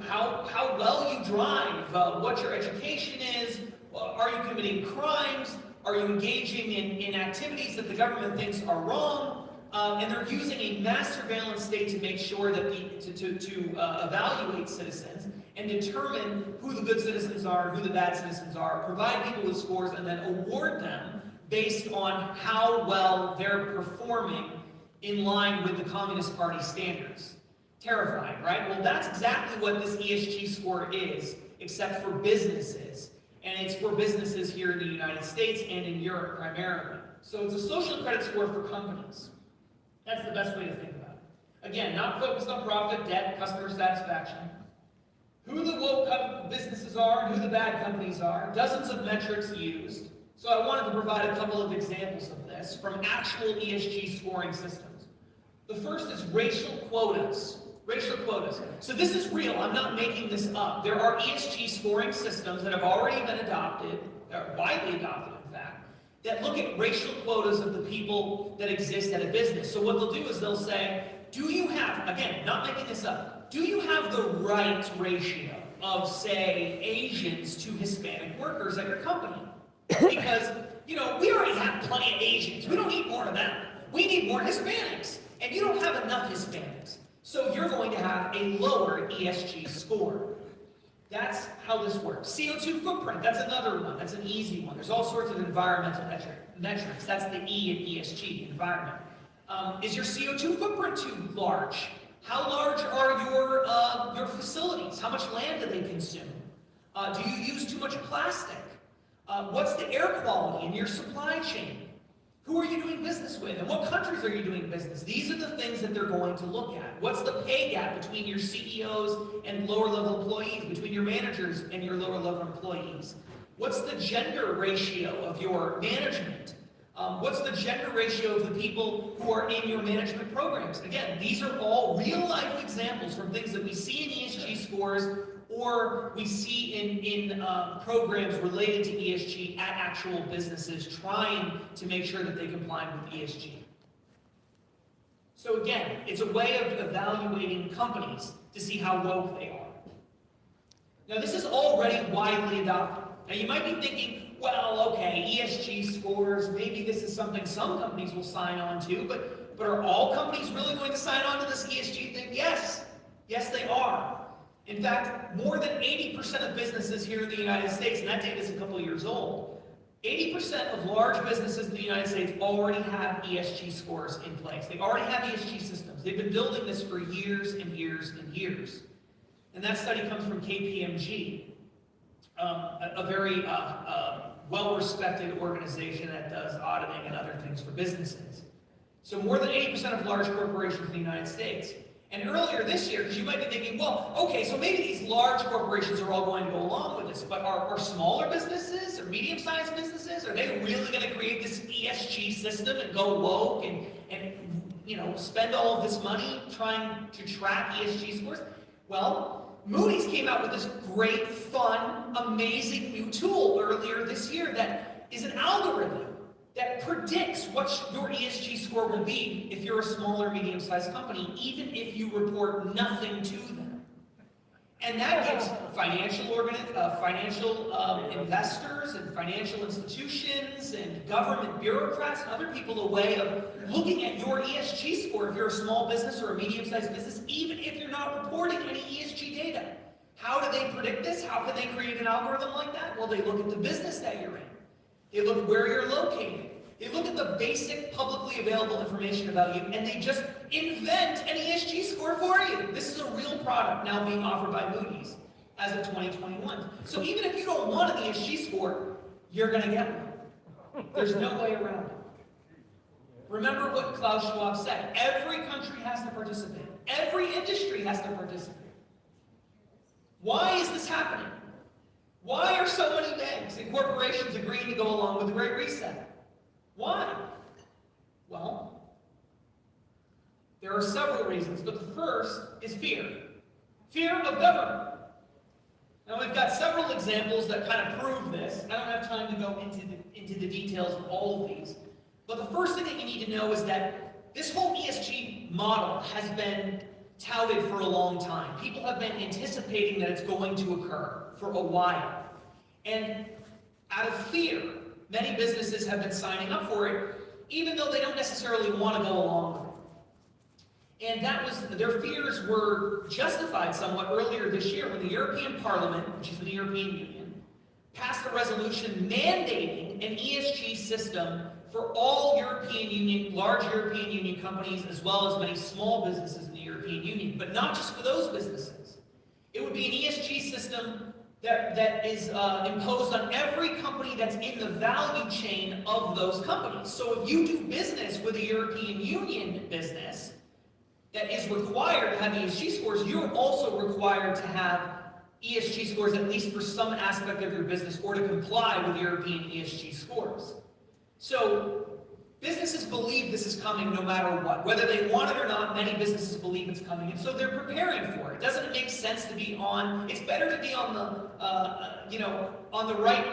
Speaker 4: how well you drive, what your education is, are you committing crimes, are you engaging in activities that the government thinks are wrong, and they're using a mass surveillance state to make sure that to evaluate citizens and determine who the good citizens are, who the bad citizens are, provide people with scores, and then award them based on how well they're performing in line with the Communist Party standards. Terrifying, right? Well, that's exactly what this ESG score is, except for businesses. And it's for businesses here in the United States and in Europe primarily. So it's a social credit score for companies. That's the best way to think about it. Again, not focused on profit, debt, customer satisfaction. Who the woke businesses are and who the bad companies are. Dozens of metrics used. So I wanted to provide a couple of examples of this from actual ESG scoring systems. The first is racial quotas. Racial quotas. So this is real. I'm not making this up. There are ESG scoring systems that have already been adopted, or widely adopted in fact, that look at racial quotas of the people that exist at a business. So what they'll do is they'll say, do you have, again, not making this up, do you have the right ratio of, say, Asians to Hispanic workers at your company? Because, we already have plenty of Asians. We don't need more of them. We need more Hispanics. And you don't have enough Hispanics. So you're going to have a lower ESG score. That's how this works. CO2 footprint, that's another one. That's an easy one. There's all sorts of environmental metrics. That's the E in ESG, environment. Is your CO2 footprint too large? How large are your facilities? How much land do they consume? Do you use too much plastic? What's the air quality in your supply chain? Who are you doing business with? And what countries are you doing business? These are the things that they're going to look at. What's the pay gap between your CEOs and lower level employees, between your managers and your lower level employees? What's the gender ratio of your management? What's the gender ratio of the people who are in your management programs? Again, these are all real life examples from things that we see in ESG scores or we see in programs related to ESG at actual businesses trying to make sure that they comply with ESG. So again, it's a way of evaluating companies to see how woke they are. Now this is already widely adopted. Now you might be thinking, well, okay, ESG scores, maybe this is something some companies will sign on to, but are all companies really going to sign on to this ESG thing? Yes. Yes, they are. In fact, more than 80% of businesses here in the United States, and that data is a couple of years old, 80% of large businesses in the United States already have ESG scores in place. They already have ESG systems. They've been building this for years and years and years. And that study comes from KPMG, a very well-respected organization that does auditing and other things for businesses. So more than 80% of large corporations in the United States. And earlier this year, because you might be thinking, well, okay, so maybe these large corporations are all going to go along with this, but are smaller businesses or medium-sized businesses, are they really going to create this ESG system and go woke and spend all of this money trying to track ESG scores? Well, Moody's came out with this great, fun, amazing new tool earlier this year that is an algorithm that predicts what your ESG score will be if you're a smaller, medium-sized company, even if you report nothing to them. And that gives financial investors and financial institutions and government bureaucrats and other people a way of looking at your ESG score if you're a small business or a medium-sized business, even if you're not reporting any ESG data. How do they predict this? How can they create an algorithm like that? Well, they look at the business that you're in. They look where you're located. They look at the basic publicly available information about you, and they just invent an ESG score for you. This is a real product now being offered by Moody's as of 2021. So even if you don't want an ESG score, you're going to get one. There's no way around it. Remember what Klaus Schwab said. Every country has to participate. Every industry has to participate. Why is this happening? Why are so many banks and corporations agreeing to go along with the Great Reset? Why? Well, there are several reasons, but the first is fear. Fear of government. Now we've got several examples that kind of prove this. I don't have time to go into the details of all of these. But the first thing that you need to know is that This whole ESG model has been touted for a long time. People have been anticipating that it's going to occur for a while. And out of fear, many businesses have been signing up for it, even though they don't necessarily want to go along with it. And their fears were justified somewhat earlier this year when the European Parliament, which is the European Union, passed a resolution mandating an ESG system for all large European Union companies, as well as many small businesses in the European Union, but not just for those businesses. It would be an ESG system that is imposed on every company that's in the value chain of those companies. So if you do business with a European Union business that is required to have ESG scores, you're also required to have ESG scores at least for some aspect of your business or to comply with European ESG scores. So businesses believe this is coming no matter what. Whether they want it or not, many businesses believe it's coming, and so they're preparing for it. Doesn't it make sense to be it's better to be on the right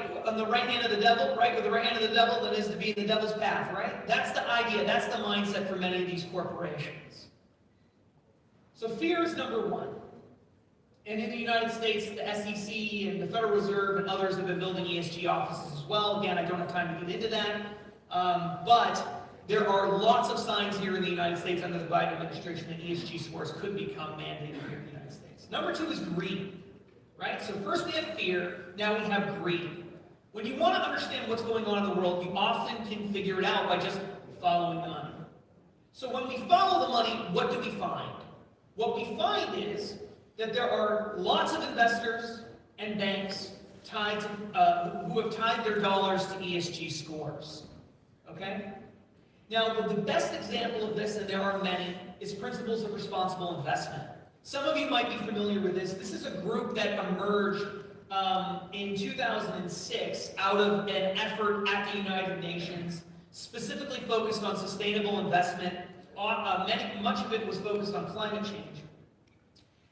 Speaker 4: hand of the devil, right, with the right hand of the devil than it is to be in the devil's path, right? That's the idea, that's the mindset for many of these corporations. So fear is number one. And in the United States, the SEC and the Federal Reserve and others have been building ESG offices as well. Again, I don't have time to get into that. But there are lots of signs here in the United States under the Biden administration that ESG scores could become mandated here in the United States. Number two is greed, right? So first we have fear, now we have greed. When you want to understand what's going on in the world, you often can figure it out by just following the money. So when we follow the money, what do we find? What we find is that there are lots of investors and banks who have tied their dollars to ESG scores. Okay? Now, the best example of this, and there are many, is principles of responsible investment. Some of you might be familiar with this. This is a group that emerged in 2006 out of an effort at the United Nations, specifically focused on sustainable investment. Much of it was focused on climate change.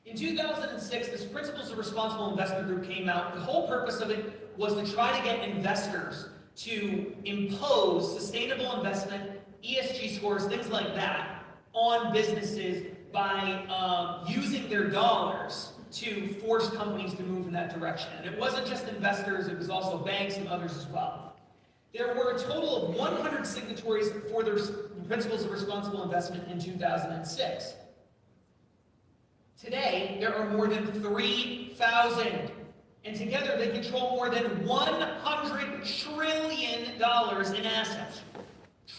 Speaker 4: In 2006, this Principles of Responsible Investment group came out. The whole purpose of it was to try to get investors to impose sustainable investment, ESG scores, things like that, on businesses by using their dollars to force companies to move in that direction. And it wasn't just investors, it was also banks and others as well. There were a total of 100 signatories for the Principles of Responsible Investment in 2006. Today, there are more than 3,000, and together they control more than $100 trillion in assets.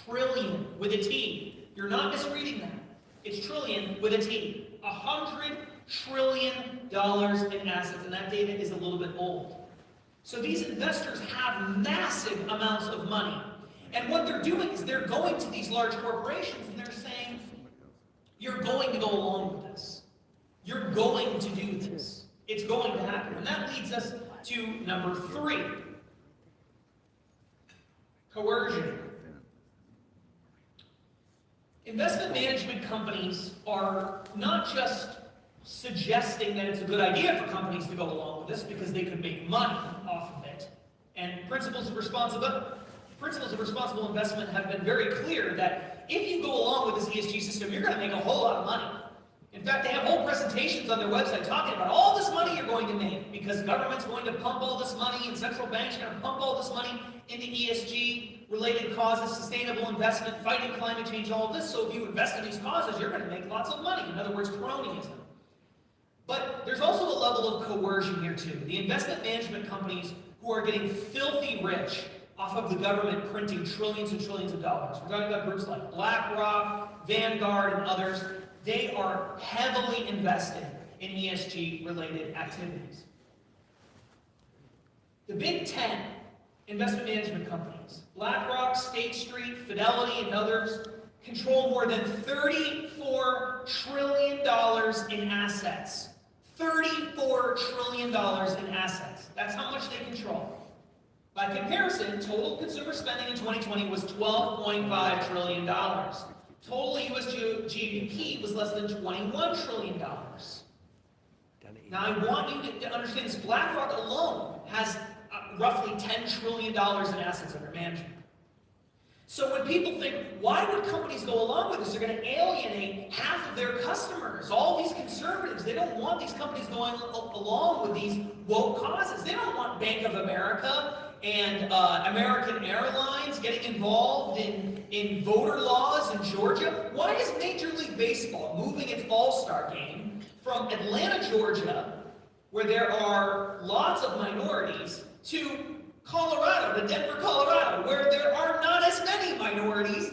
Speaker 4: Trillion with a T. You're not misreading that. It's trillion with a T. $100 trillion in assets, and that data is a little bit old. So these investors have massive amounts of money, and what they're doing is they're going to these large corporations and they're saying, you're going to go along with this. You're going to do this. It's going to happen. And that leads us to number three. Coercion. Investment management companies are not just suggesting that it's a good idea for companies to go along with this because they could make money off of it. And principles of responsible investment have been very clear that if you go along with this ESG system, you're going to make a whole lot of money. In fact, they have whole presentations on their website talking about all this money you're going to make because government's going to pump all this money and central banks are going to pump all this money into ESG-related causes, sustainable investment, fighting climate change, all of this. So if you invest in these causes, you're going to make lots of money. In other words, cronyism. But there's also a level of coercion here too. The investment management companies who are getting filthy rich off of the government printing trillions and trillions of dollars. We're talking about groups like BlackRock, Vanguard, and others. They are heavily invested in ESG-related activities. The Big 10 investment management companies, BlackRock, State Street, Fidelity, and others, control more than $34 trillion in assets. $34 trillion in assets. That's how much they control. By comparison, total consumer spending in 2020 was $12.5 trillion. Total U.S. GDP was less than $21 trillion. Now, I want you to understand this. BlackRock alone has roughly $10 trillion in assets under management. So when people think, why would companies go along with this? They're going to alienate half of their customers. All these conservatives, they don't want these companies going along with these woke causes. They don't want Bank of America and American Airlines getting involved in voter laws in Georgia. Why is Major League Baseball moving its All-Star game from Atlanta, Georgia, where there are lots of minorities, to Colorado, to Denver, Colorado, where there are not as many minorities?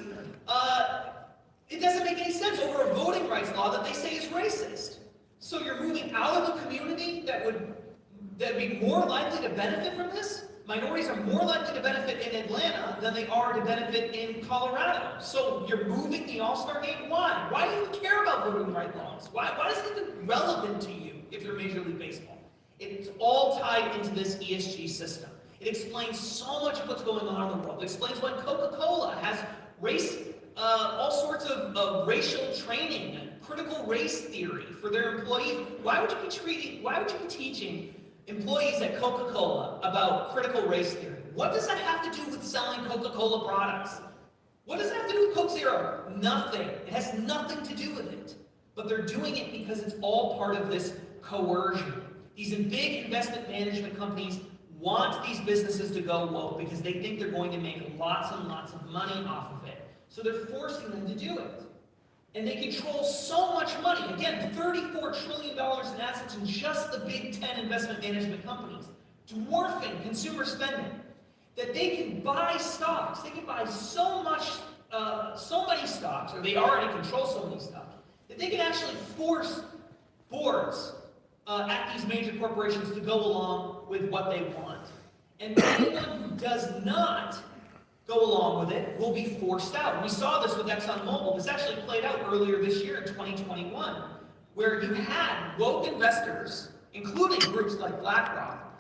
Speaker 4: It doesn't make any sense over a voting rights law that they say is racist. So you're moving out of a community that'd be more likely to benefit from this? Minorities are more likely to benefit in Atlanta than they are to benefit in Colorado. So you're moving the All-Star game? Why? Why do you care about voting rights laws? Why is it even relevant to you if you're Major League Baseball? It's all tied into this ESG system. It explains so much of what's going on in the world. It explains why Coca-Cola has all sorts of racial training and critical race theory for their employees. Why would you be teaching employees at Coca-Cola about critical race theory? What does that have to do with selling Coca-Cola products? What does that have to do with Coke Zero? Nothing. It has nothing to do with it. But they're doing it because it's all part of this coercion. These big investment management companies want these businesses to go woke because they think they're going to make lots and lots of money off of it. So they're forcing them to do it. And they control so much money. Again, $34 trillion in assets in just the big 10 investment management companies, dwarfing consumer spending, that they can buy stocks. They can buy so many stocks, or they already control so many stocks, that they can actually force boards at these major corporations to go along with what they want. And anyone who does not go along with it will be forced out. We saw this with ExxonMobil. This actually played out earlier this year in 2021, where you had woke investors, including groups like BlackRock,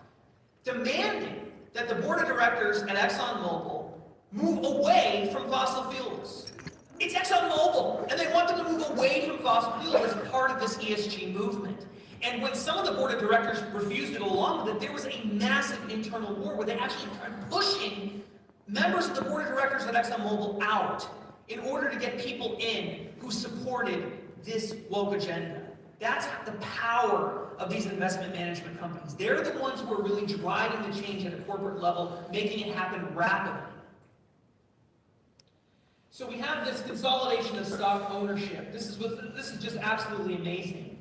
Speaker 4: demanding that the board of directors at ExxonMobil move away from fossil fuels. It's ExxonMobil, and they want them to move away from fossil fuels as part of this ESG movement. And when some of the board of directors refused to go along with it, there was a massive internal war where they actually started pushing members of the board of directors at ExxonMobil out in order to get people in who supported this woke agenda. That's the power of these investment management companies. They're the ones who are really driving the change at a corporate level, making it happen rapidly. So we have this consolidation of stock ownership. This is just absolutely amazing.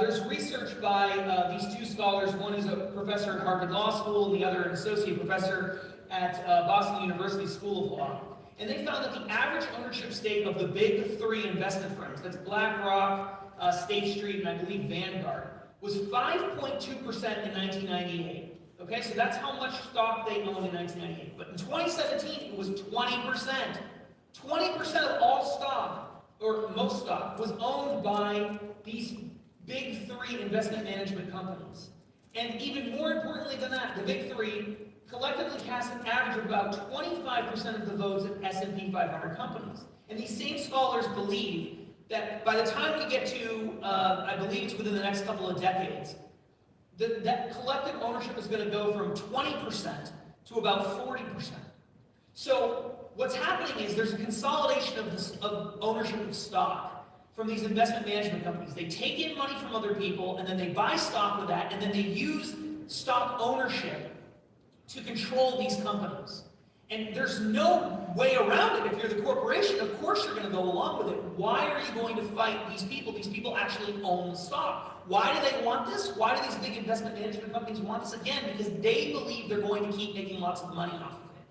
Speaker 4: There's research by these two scholars. One is a professor at Harvard Law School, and the other an associate professor at Boston University School of Law. And they found that the average ownership stake of the big three investment firms, that's BlackRock, State Street, and I believe Vanguard, was 5.2% in 1998. Okay, so that's how much stock they owned in 1998. But in 2017, it was 20%. 20% of all stock, or most stock, was owned by these big three investment management companies. And even more importantly than that, the big three collectively cast an average of about 25% of the votes at S&P 500 companies. And these same scholars believe that by the time we get to, I believe it's within the next couple of decades, that collective ownership is going to go from 20% to about 40%. So what's happening is there's a consolidation of ownership of stock from these investment management companies. They take in money from other people, and then they buy stock with that, and then they use stock ownership to control these companies. And there's no way around it. If you're the corporation, of course you're going to go along with it. Why are you going to fight these people? These people actually own the stock. Why do they want this? Why do these big investment management companies want this? Again, because they believe they're going to keep making lots of money off of it.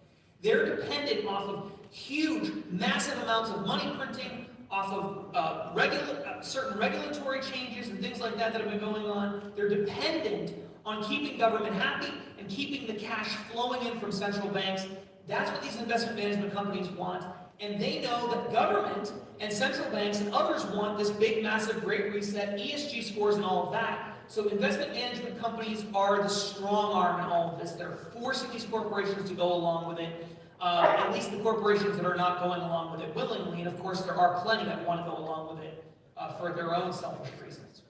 Speaker 4: They're dependent off of huge, massive amounts of money printing, off of certain regulatory changes and things like that have been going on. They're dependent on keeping government happy and keeping the cash flowing in from central banks. That's what these investment management companies want. And they know that government and central banks and others want this big, massive, great reset, ESG scores and all of that. So investment management companies are the strong arm in all of this. They're forcing these corporations to go along with it. At least the corporations that are not going along with it willingly, and of course there are plenty that want to go along with it for their own selfish reasons.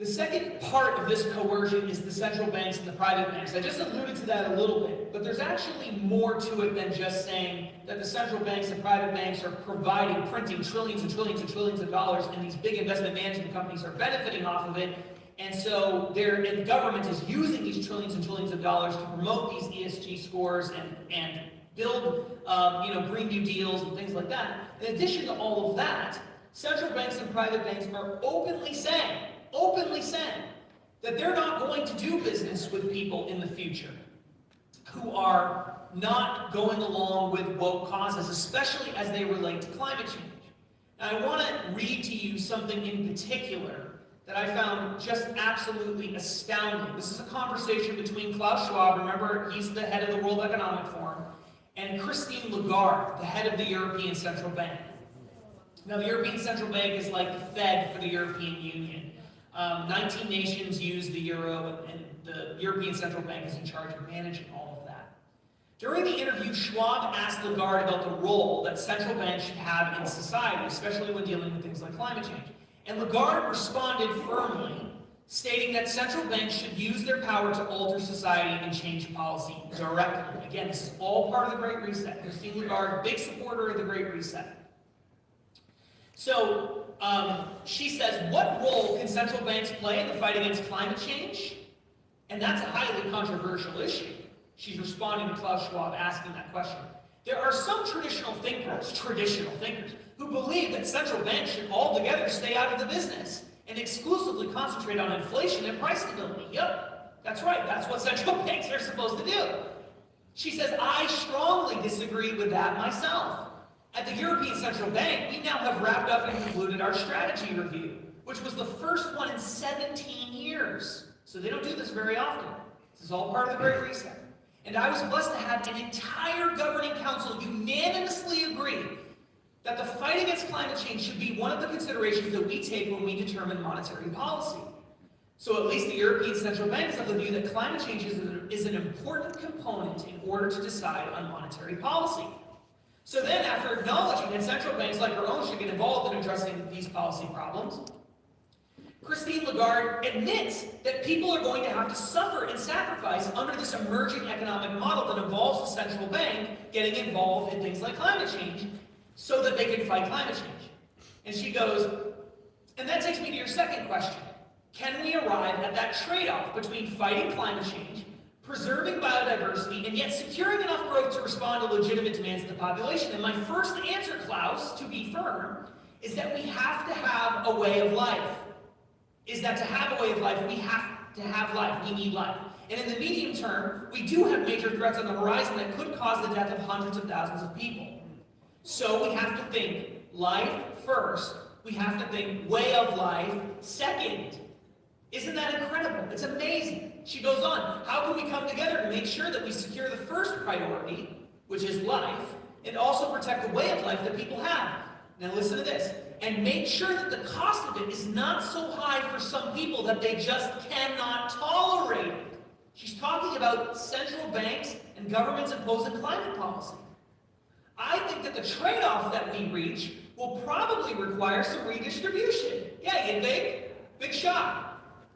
Speaker 4: The second part of this coercion is the central banks and the private banks. I just alluded to that a little bit, but there's actually more to it than just saying that the central banks and private banks are printing trillions and trillions and trillions of dollars, and these big investment management companies are benefiting off of it. And so the government is using these trillions and trillions of dollars to promote these ESG scores and build Green New Deals and things like that. In addition to all of that, central banks and private banks are openly saying that they're not going to do business with people in the future who are not going along with woke causes, especially as they relate to climate change. Now, I want to read to you something in particular that I found just absolutely astounding. This is a conversation between Klaus Schwab, remember he's the head of the World Economic Forum, and Christine Lagarde, the head of the European Central Bank. Now, the European Central Bank is like the Fed for the European Union. 19 nations use the euro, and the European Central Bank is in charge of managing all of that. During the interview, Schwab asked Lagarde about the role that central banks should have in society, especially when dealing with things like climate change. And Lagarde responded firmly, stating that central banks should use their power to alter society and change policy directly. Again, this is all part of the Great Reset. Christine Lagarde, big supporter of the Great Reset. So, she says, what role can central banks play in the fight against climate change? And that's a highly controversial issue. She's responding to Klaus Schwab asking that question. There are some traditional thinkers, who believe that central banks should altogether stay out of the business and exclusively concentrate on inflation and price stability. Yep, that's right, that's what central banks are supposed to do. She says, I strongly disagree with that myself. At the European Central Bank, we now have wrapped up and concluded our strategy review, which was the first one in 17 years. So they don't do this very often. This is all part of the Great Reset. And I was blessed to have an entire governing council unanimously agree that the fight against climate change should be one of the considerations that we take when we determine monetary policy. So at least the European Central Bank is of the view that climate change is an important component in order to decide on monetary policy. So then, after acknowledging that central banks like our own should get involved in addressing these policy problems, Christine Lagarde admits that people are going to have to suffer and sacrifice under this emerging economic model that involves the central bank getting involved in things like climate change so that they can fight climate change. And she goes, and that takes me to your second question. Can we arrive at that trade-off between fighting climate change, preserving biodiversity, and yet securing enough growth to respond to legitimate demands of the population? And my first answer, Klaus, to be firm, is that we have to have a way of life. We have to have life. We need life. And in the medium term, we do have major threats on the horizon that could cause the death of hundreds of thousands of people. So we have to think life first. We have to think way of life second. Isn't that incredible? It's amazing. She goes on, how can we come together to make sure that we secure the first priority, which is life, and also protect the way of life that people have? Now listen to this. And make sure that the cost of it is not so high for some people that they just cannot tolerate it. She's talking about central banks and governments imposing climate policy. I think that the trade-off that we reach will probably require some redistribution. Yeah, you think? Big shock.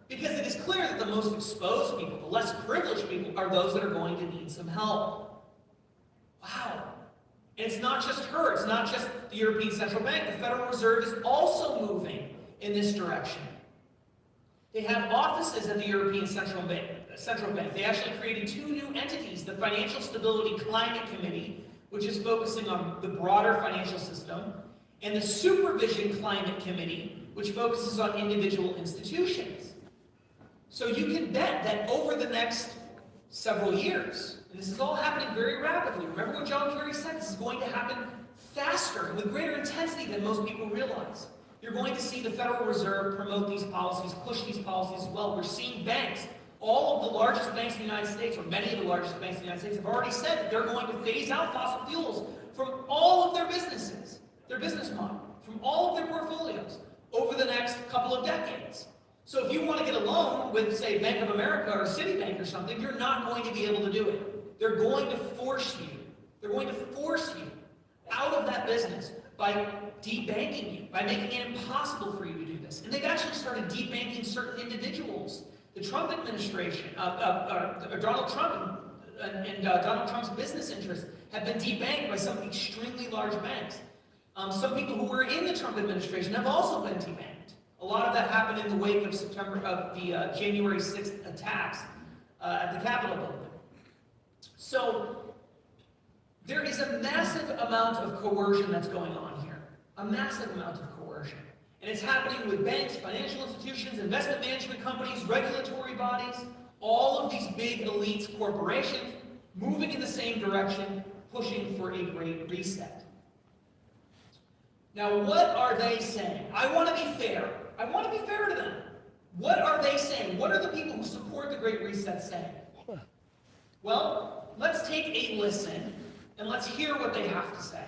Speaker 4: Because it is clear that the most exposed people, the less privileged people, are those that are going to need some help. Wow. And it's not just her, it's not just the European Central Bank. The Federal Reserve is also moving in this direction. They have offices at the European Central Bank. They actually created 2 new entities, the Financial Stability Climate Committee, which is focusing on the broader financial system, and the Supervision Climate Committee, which focuses on individual institutions. So you can bet that over the next several years, and this is all happening very rapidly. Remember what John Kerry said, this is going to happen faster and with greater intensity than most people realize. You're going to see the Federal Reserve promote these policies, push these policies as well. We're seeing banks, all of the largest banks in the United States, or many of the largest banks in the United States, have already said that they're going to phase out fossil fuels from all of their businesses, their business model, from all of their portfolios over the next couple of decades. So if you want to get a loan with, say, Bank of America or Citibank or something, you're not going to be able to do it. They're going to force you. They're going to force you out of that business by debanking you, by making it impossible for you to do this. And they've actually started debanking certain individuals. The Trump administration, Donald Trump and Donald Trump's business interests have been debanked by some extremely large banks. Some people who were in the Trump administration have also been debanked. A lot of that happened in the wake of the January 6th attacks at the Capitol building. So there is a massive amount of coercion that's going on here. A massive amount of coercion. And it's happening with banks, financial institutions, investment management companies, regulatory bodies, all of these big elites, corporations, moving in the same direction, pushing for a great reset. Now, what are they saying? I want to be fair. I want to be fair to them. What are they saying? What are the people who support the Great Reset saying? Well, let's take a listen and let's hear what they have to say.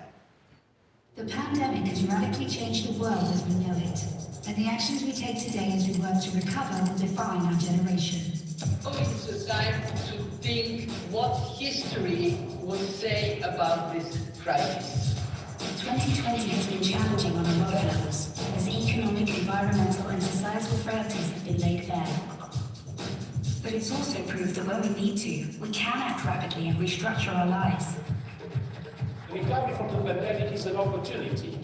Speaker 5: The pandemic has radically changed the world as we know it, and the actions we take today as we work to recover will define our generation.
Speaker 6: It's time to think what history will say about this crisis.
Speaker 5: 2020 has been challenging on a lot of levels, as economic, environmental and societal frailties have been laid bare. But it's also proved that where we need to, we can act rapidly and restructure our lives.
Speaker 7: The recovery from the pandemic is an opportunity.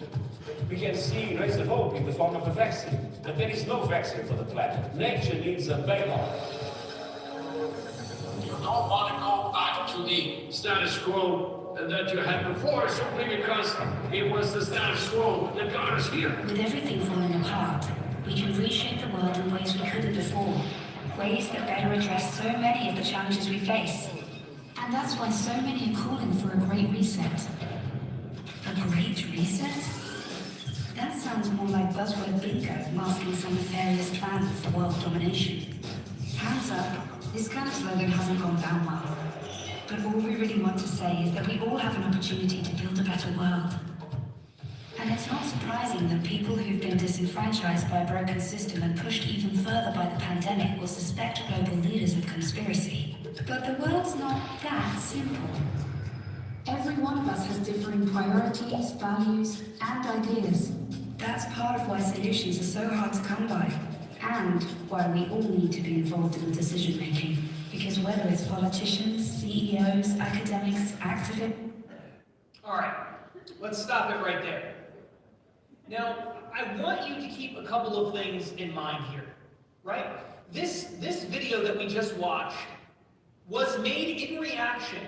Speaker 7: We can see raise of hope in the form of a vaccine. But there is no vaccine for the planet. Nature needs a bailout.
Speaker 8: You don't want to go back to the status quo that you had before simply because it was the status quo that got us here.
Speaker 5: With everything falling apart, we can reshape the world in ways we couldn't before. Ways that better address so many of the challenges we face. And that's why so many are calling for a great reset. A great reset? That sounds more like buzzword bingo masking some nefarious plan for world domination. Hands up, this kind of slogan hasn't gone down well. But all we really want to say is that we all have an opportunity to build a better world. And it's not surprising that people who've been disenfranchised by a broken system and pushed even further by the pandemic will suspect global leaders of conspiracy. But the world's not that simple. Every one of us has differing priorities, values, and ideas. That's part of why solutions are so hard to come by, and why we all need to be involved in the decision-making. Because whether it's politicians, CEOs, academics, activists...
Speaker 4: All right, let's stop it right there. Now, I want you to keep a couple of things in mind here, right? This video that we just watched was made in reaction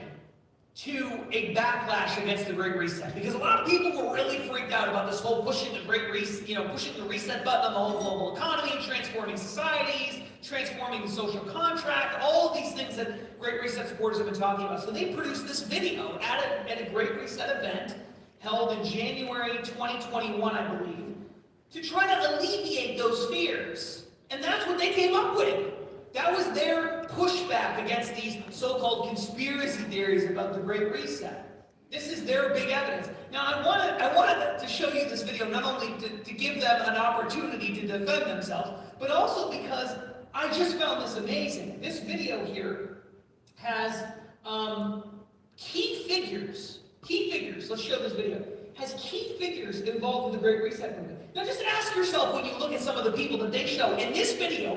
Speaker 4: to a backlash against the Great Reset, because a lot of people were really freaked out about this whole pushing the Great Reset, pushing the reset button on the whole global economy, transforming societies, transforming the social contract, all of these things that Great Reset supporters have been talking about. So they produced this video at a Great Reset event held in January 2021, I believe, to try to alleviate those fears. And that's what they came up with. That was their pushback against these so-called conspiracy theories about the Great Reset. This is their big evidence. Now, I wanted to show you this video not only to give them an opportunity to defend themselves, but also because I just found this amazing. This video here has key figures, let's show this video, has key figures involved in the Great Reset movement. Now just ask yourself when you look at some of the people that they show in this video,